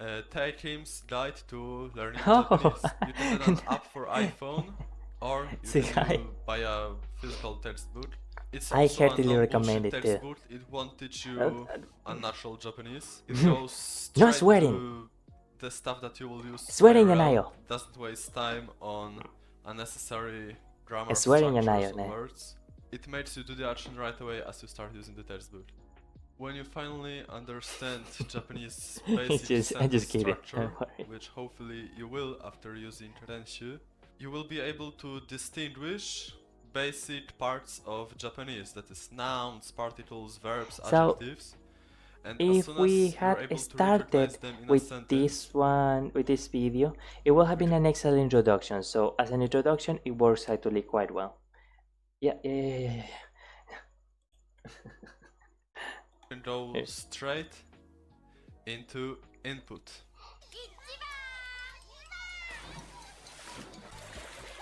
Taekim's Guide to Learning Japanese. You can get an app for iPhone, or you can buy a physical textbook. It's I also a heartily recommend non-bullshit it too. textbook. It won't teach you unnatural Japanese. It goes No straight swearing. to the stuff that you will use Swearing IRL. an aisle. Doesn't waste time on unnecessary grammar Swearing an structures aisle, of words. It makes you do the action right away as you start using the textbook. When you finally understand Japanese basic I just sentence kidding. structure, Don't worry. which hopefully you will after using Renshu, you will be able to distinguish basic parts of Japanese, that is nouns, particles, verbs, So, adjectives. And if as soon we as you're had able to started recognize them in a with sentence, this video, it would have been an excellent introduction. So as an introduction, it works actually quite well. Yeah. you can go straight into input.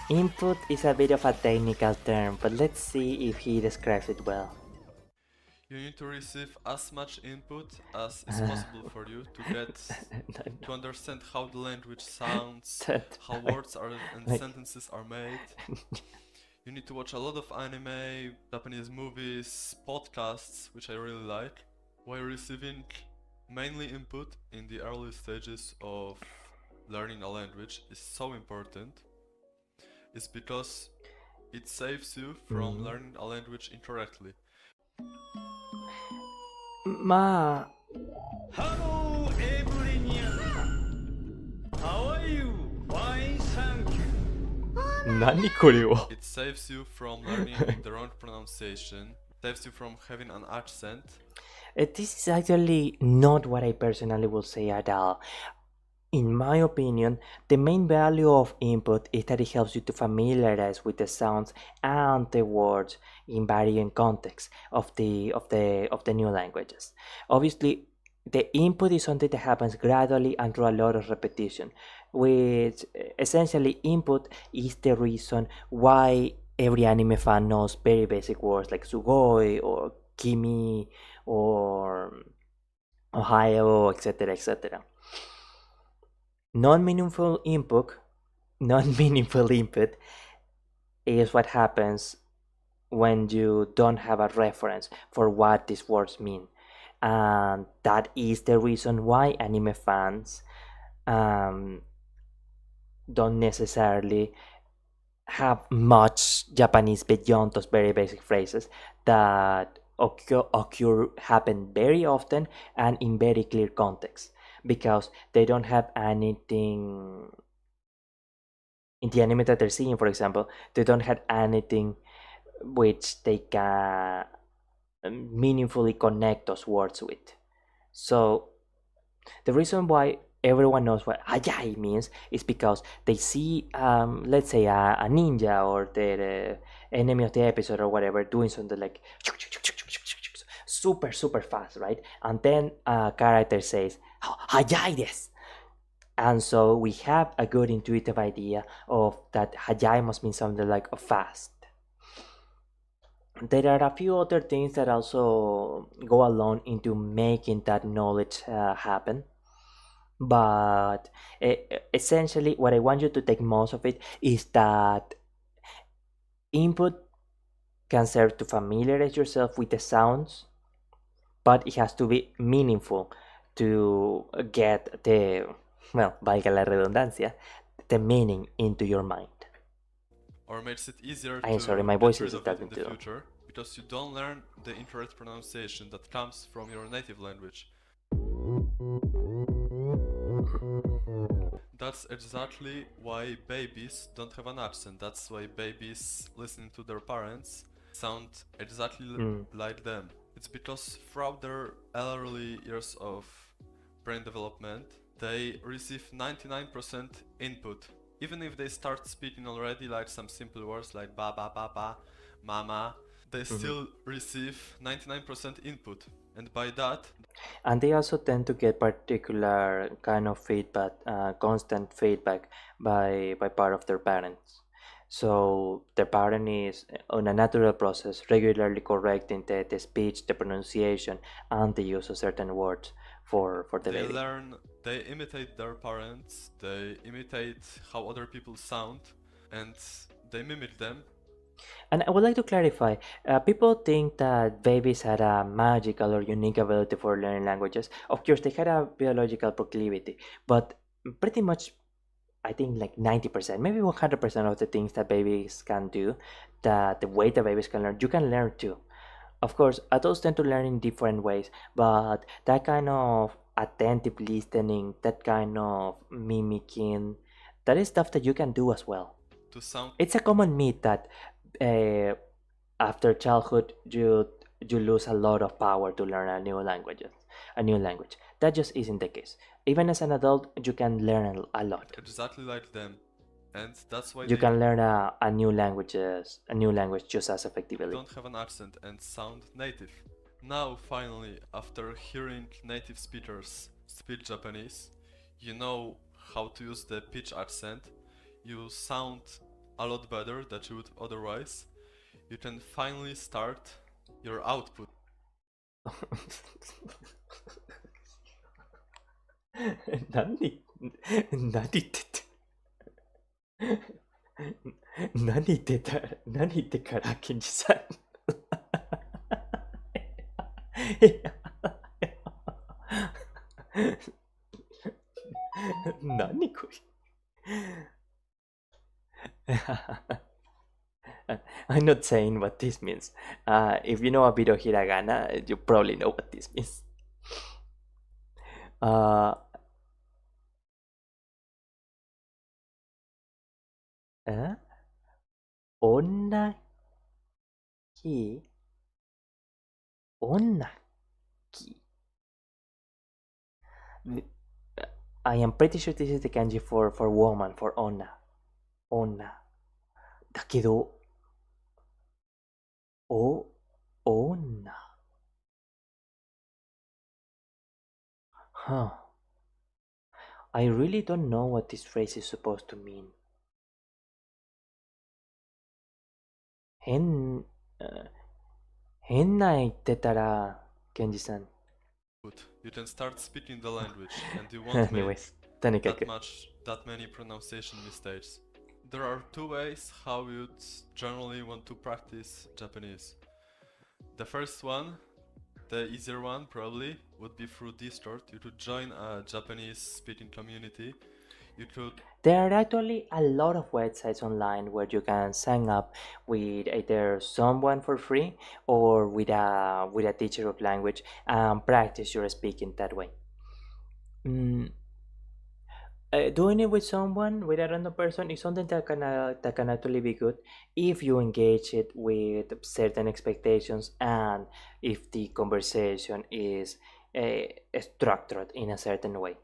Input is a bit of a technical term, but let's see if he describes it well. You need to receive as much input as is possible for you to get to understand how the language sounds, how words are and sentences are made. You need to watch a lot of anime, Japanese movies, podcasts, which I really like, while receiving mainly input in the early stages of learning a language is so important. It's because it saves you from learning a language incorrectly. Ma. Hello, everyone. How are you? Fine, thank you. 何これは It saves you from learning the wrong pronunciation, saves you from having an accent. This is actually not what I personally will say at all. In my opinion, the main value of input is that it helps you to familiarize with the sounds and the words in varying contexts of the new languages. Obviously, the input is something that happens gradually and through a lot of repetition, which essentially input is the reason why every anime fan knows very basic words like sugoi or kimi or Ohio, etc., etc. Non-meaningful input is what happens when you don't have a reference for what these words mean, and that is the reason why anime fans don't necessarily have much Japanese beyond those very basic phrases that happen very often and in very clear context, because they don't have anything in the anime that they're seeing. For example, they don't have anything which they can meaningfully connect those words with. So the reason why everyone knows what hayai means is because they see, let's say, a ninja or the enemy of the episode or whatever doing something like super fast, right? And then a character says hayai desu, and so we have a good intuitive idea of that hayai must mean something like fast. There are a few other things that also go along into making that knowledge happen, but essentially what I want you to take most of it is that input can serve to familiarize yourself with the sounds but it has to be meaningful to get the, well, valga la redundancia, the meaning into your mind. Or makes it easier I am to sorry, my get voice rid is of it starting in the to. future, because you don't learn the incorrect pronunciation that comes from your native language. That's exactly why babies don't have an accent. That's why babies listening to their parents sound exactly like them. It's because throughout their early years of brain development, they receive 99% input. Even if they start speaking already like some simple words like ba ba ba ba, mama, they still receive 99% input. And by that, And they also tend to get particular kind of feedback, constant feedback by part of their parents. So the parent is on a natural process, regularly correcting the speech, the pronunciation, and the use of certain words for the they baby. learn, they imitate their parents, they imitate how other people sound, and they mimic them. And I would like to clarify, people think that babies had a magical or unique ability for learning languages. Of course, they had a biological proclivity, but pretty much, I think like 90%, maybe 100% of the things that babies can do, that the way that babies can learn, you can learn too. Of course, adults tend to learn in different ways, but that kind of attentive listening, that kind of mimicking, that is stuff that you can do as well. To sound, It's a common myth that uh, after childhood you lose a lot of power to learn a new language. That just isn't the case. Even as an adult, you can learn a lot. exactly like them, and that's why You they can learn a new language just as effectively. don't have an accent and sound native. Now, finally, after hearing native speakers speak Japanese, you know how to use the pitch accent, you sound a lot better than you would otherwise. You can finally start your output. 何何言ってて何言ってた何言ってからケンジさん何これI'm not saying what this means. If you know a bit of Hiragana, you probably know what this means. Onna ki onna ki. I am pretty sure this is the kanji for woman, for onna. Onna. だけど、女. Huh. I really don't know what this phrase is supposed to mean. 変な言ってたら、ケンジさん。You can start speaking the language and you won't Anyways, make that many pronunciation mistakes. There are two ways how you'd generally want to practice Japanese. The first one, the easier one probably, would be through Discord. You could join a Japanese speaking community. You could... There are actually a lot of websites online where you can sign up with either someone for free or with a teacher of language and practice your speaking that way. Doing it with someone, with a random person, is something that can actually be good if you engage it with certain expectations and if the conversation is structured in a certain way.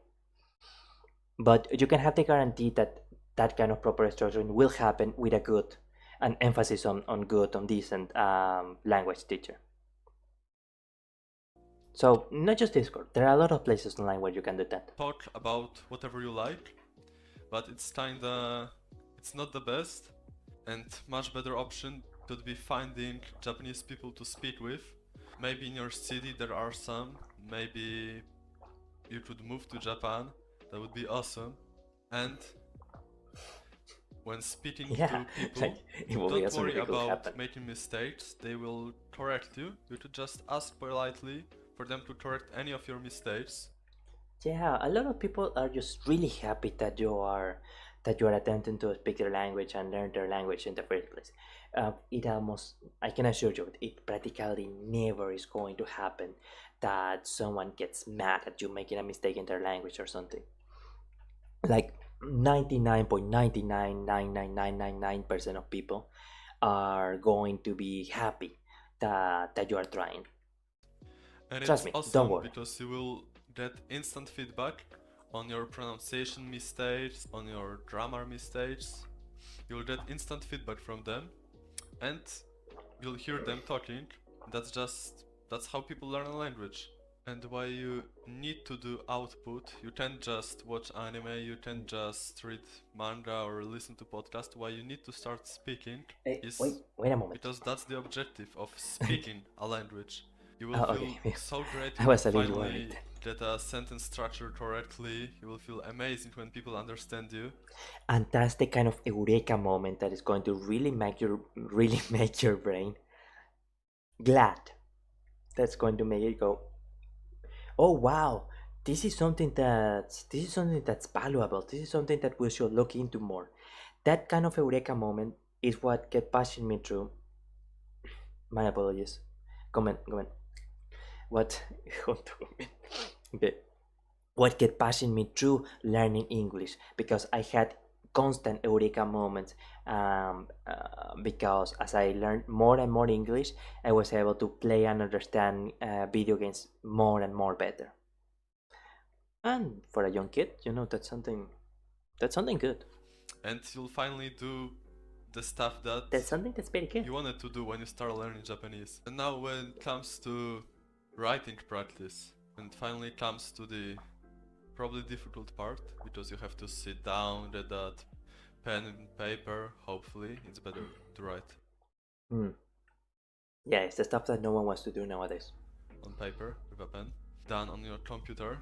But you can have the guarantee that that kind of proper structuring will happen with a good, an emphasis on good, on decent language teacher. So not just Discord, there are a lot of places online where you can do that. Talk about whatever you like, but it's not the best, and much better option could be finding Japanese people to speak with. Maybe in your city there are some, maybe you could move to Japan, that would be awesome. And when speaking to people, don't worry about making mistakes, they will correct you. You could just ask politely for them to correct any of your mistakes. Yeah, a lot of people are just really happy that you are attempting to speak their language and learn their language in the first place. It almost, I can assure you, it practically never is going to happen that someone gets mad at you making a mistake in their language or something. Like 99.999999% of people are going to be happy that you are trying. And Trust it's me, don't awesome worry. because you will get instant feedback on your pronunciation mistakes, on your grammar mistakes. You'll get instant feedback from them and you'll hear them talking. That's how people learn a language. And why you need to do output, you can't just watch anime, you can't just read manga or listen to podcast. Why you need to start speaking is Wait a moment. because that's the objective of speaking a language. You will Oh, feel okay. so great I when was you a little finally worried. get a sentence structured correctly. You will feel amazing when people understand you. And that's the kind of eureka moment that is going to really make your brain glad. That's going to make it go, oh wow, this is something that's valuable. This is something that we should look into more. That kind of eureka moment is what get pushing me through. My apologies. Comment. What? Okay. What get pushing me through learning English, because I had constant eureka moments, because as I learned more and more English, I was able to play and understand video games more and more better. And for a young kid, that's something good. And you'll finally do the stuff That's something that's very good. you wanted to do when you start learning Japanese. And now when it comes to writing practice, and finally comes to the probably difficult part, because you have to sit down, get that pen and paper. Hopefully it's better to write Yeah, it's the stuff that no one wants to do nowadays. on paper with a pen than on your computer.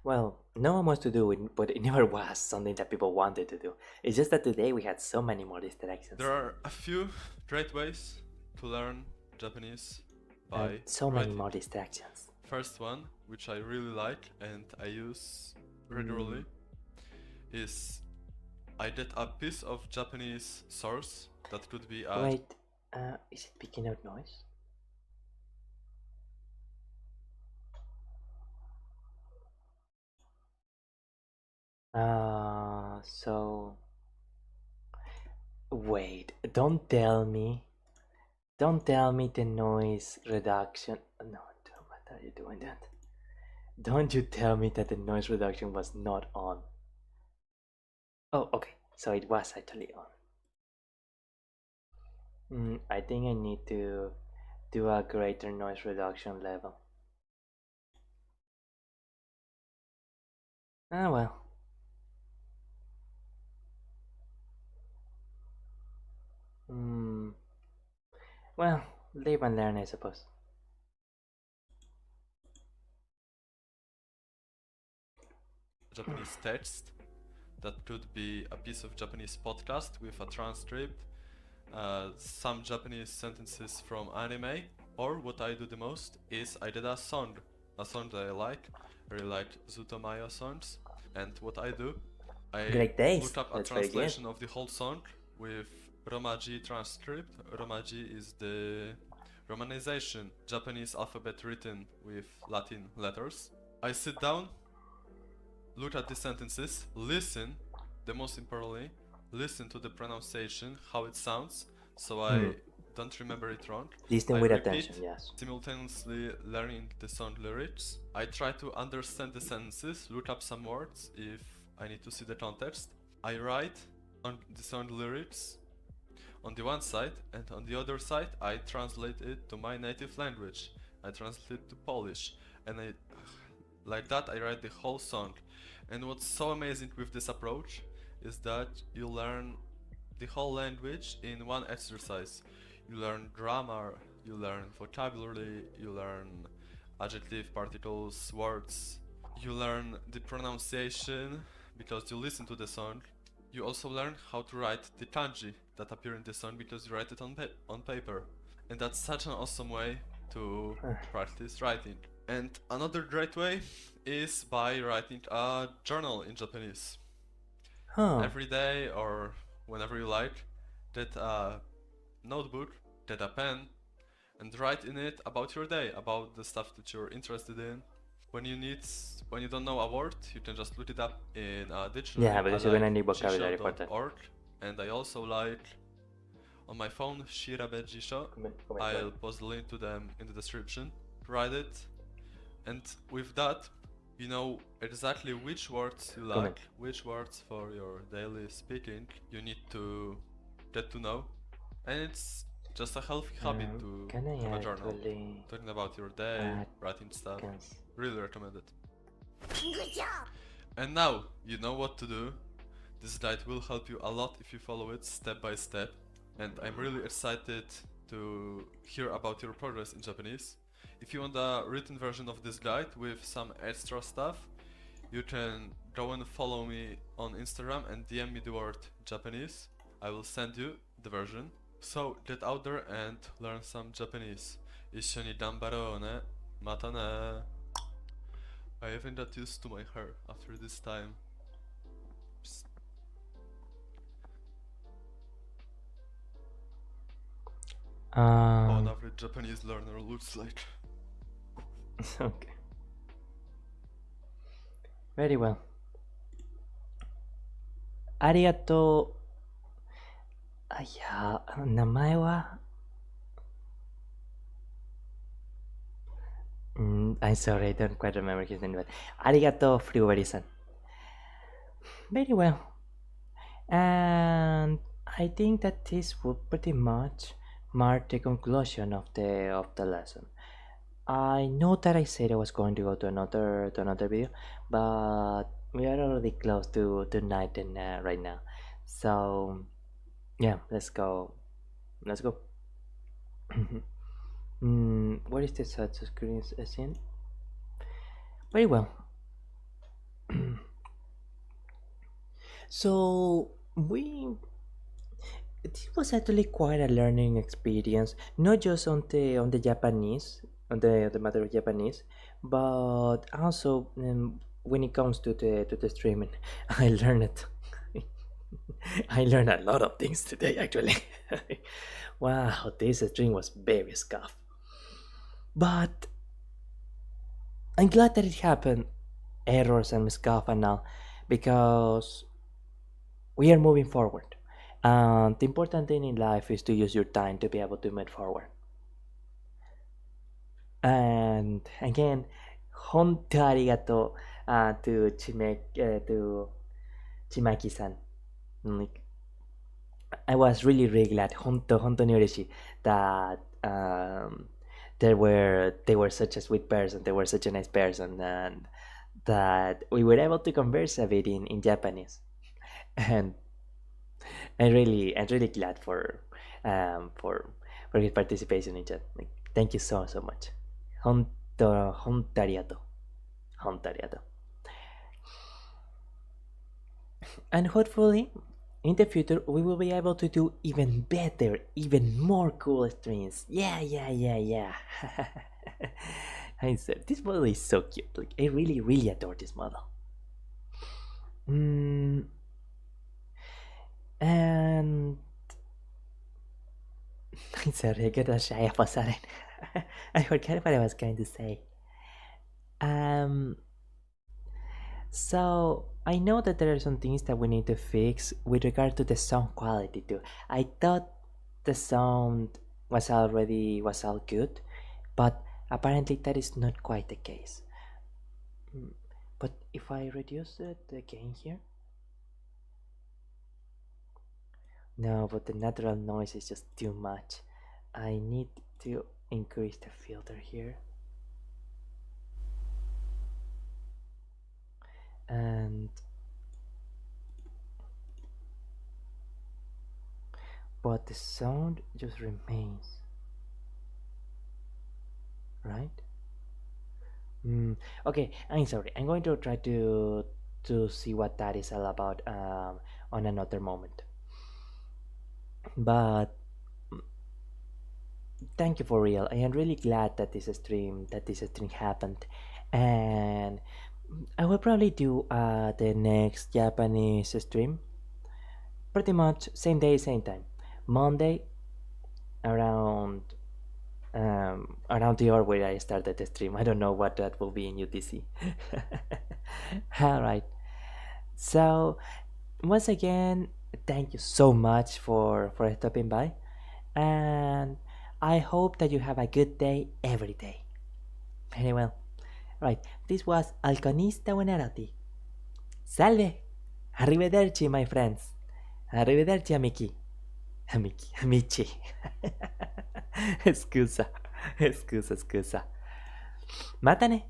Well, no one wants to do it, but it never was something that people wanted to do. It's just that today we had so many more distractions. There are a few great ways to learn Japanese by And so many writing. more distractions. First one, which I really like and I use regularly, is I get a piece of Japanese source that could be a Wait, is it picking out noise? So wait, don't tell me the noise reduction. No, what are you doing that? Don't you tell me that the noise reduction was not on. Oh, okay, so it was actually on. I think I need to do a greater noise reduction level. Ah, well. Well, live and learn, I suppose. Japanese text. That could be a piece of Japanese podcast with a transcript, some Japanese sentences from anime, or what I do the most is I did a song that I like. I really like Zutomayo songs, and what I do, I Great taste. look up a That's very good. translation of the whole song with Romaji transcript. Romaji is the romanization, Japanese alphabet written with Latin letters. I sit down, look at the sentences, listen, the most importantly, listen to the pronunciation, how it sounds, so I don't remember it wrong. Listen I with repeat, attention, yes. simultaneously learning the song lyrics. I try to understand the sentences, look up some words if I need to see the context. I write on the song lyrics on the one side, and on the other side I translate it to my native language. I translate it to Polish, and like that I write the whole song. And what's so amazing with this approach is that you learn the whole language in one exercise. You learn grammar, you learn vocabulary, you learn adjective, particles, words. You learn the pronunciation because you listen to the song. You also learn how to write the kanji that appear in the song because you write it on paper. And that's such an awesome way to practice writing. And another great way is by writing a journal in Japanese. Huh. Every day or whenever you like, get a notebook, get a pen, and write in it about your day, about the stuff that you're interested in. When you don't know a word, you can just look it up in a dictionary. Yeah, because I you're gonna like need vocabulary for that. jisho.org, and I also like on my phone Shirabe Jisho. I'll post the link to them in the description. Write it, and with that, you know exactly which words you like, which words for your daily speaking you need to get to know, and it's just a healthy habit to Can I have a journal, actually talking about your day, add writing stuff. cons- Really recommend it. Good job! And now you know what to do. This guide will help you a lot if you follow it step by step, and I'm really excited to hear about your progress in Japanese. If you want a written version of this guide with some extra stuff, you can go and follow me on Instagram and DM me the word Japanese. I will send you the version. So get out there and learn some Japanese. 一緒に頑張ろうね。またね。I haven't got used to my hair after this time. How an average Japanese learner looks like. Okay. Very well. ありがとう。いや、名前はI'm sorry, I don't quite remember his name, but ありがとう、Fruwari-san. Very well. And I think that this would pretty much mark the conclusion of the lesson. I know that I said I was going to go to another video, but we are already close to night and right now. So yeah, let's go. What is the set screen scene? Very well. So it was actually quite a learning experience, not just on the Japanese, on the matter of Japanese, but also when it comes to the streaming. I learned a lot of things today, actually. Wow, this stream was very scuffed, but I'm glad that it happened, errors and scuff and all, because we are moving forward. And the important thing in life is to use your time to be able to move forward. And again, honto arigato to Chimaki-san. Like, I was really glad, honto ni ureshi, that they were such a sweet person, they were such a nice person, and that we were able to converse a bit in Japanese. And I'm really glad for his participation in chat. Like, thank you so much. Honto arigato. And hopefully in the future we will be able to do even better, even more cool streams. Yeah. I said this model is so cute. Like, I really adore this model. And I'm sorry, I got shy of a sudden. I forgot what I was going to say. So I know that there are some things that we need to fix with regard to the sound quality too. I thought the sound was all good, but apparently that is not quite the case. But if I reduce the gain here, no, but the natural noise is just too much. I need to increase the filter here. And but the sound just remains, right? Okay, I'm sorry, I'm going to try to see what that is all about on another moment. But thank you for real. I am really glad that this stream happened, and I will probably do the next Japanese stream pretty much same day, same time, Monday around around the hour where I started the stream. I don't know what that will be in UTC. All right. So once again, thank you so much for stopping by, and I hope that you have a good day every day. Very well. Right. This was Alconista Buonarroti. Salve. Arrivederci, my friends. Arrivederci, amici. Amici. Scusa. Scusa. Mata ne.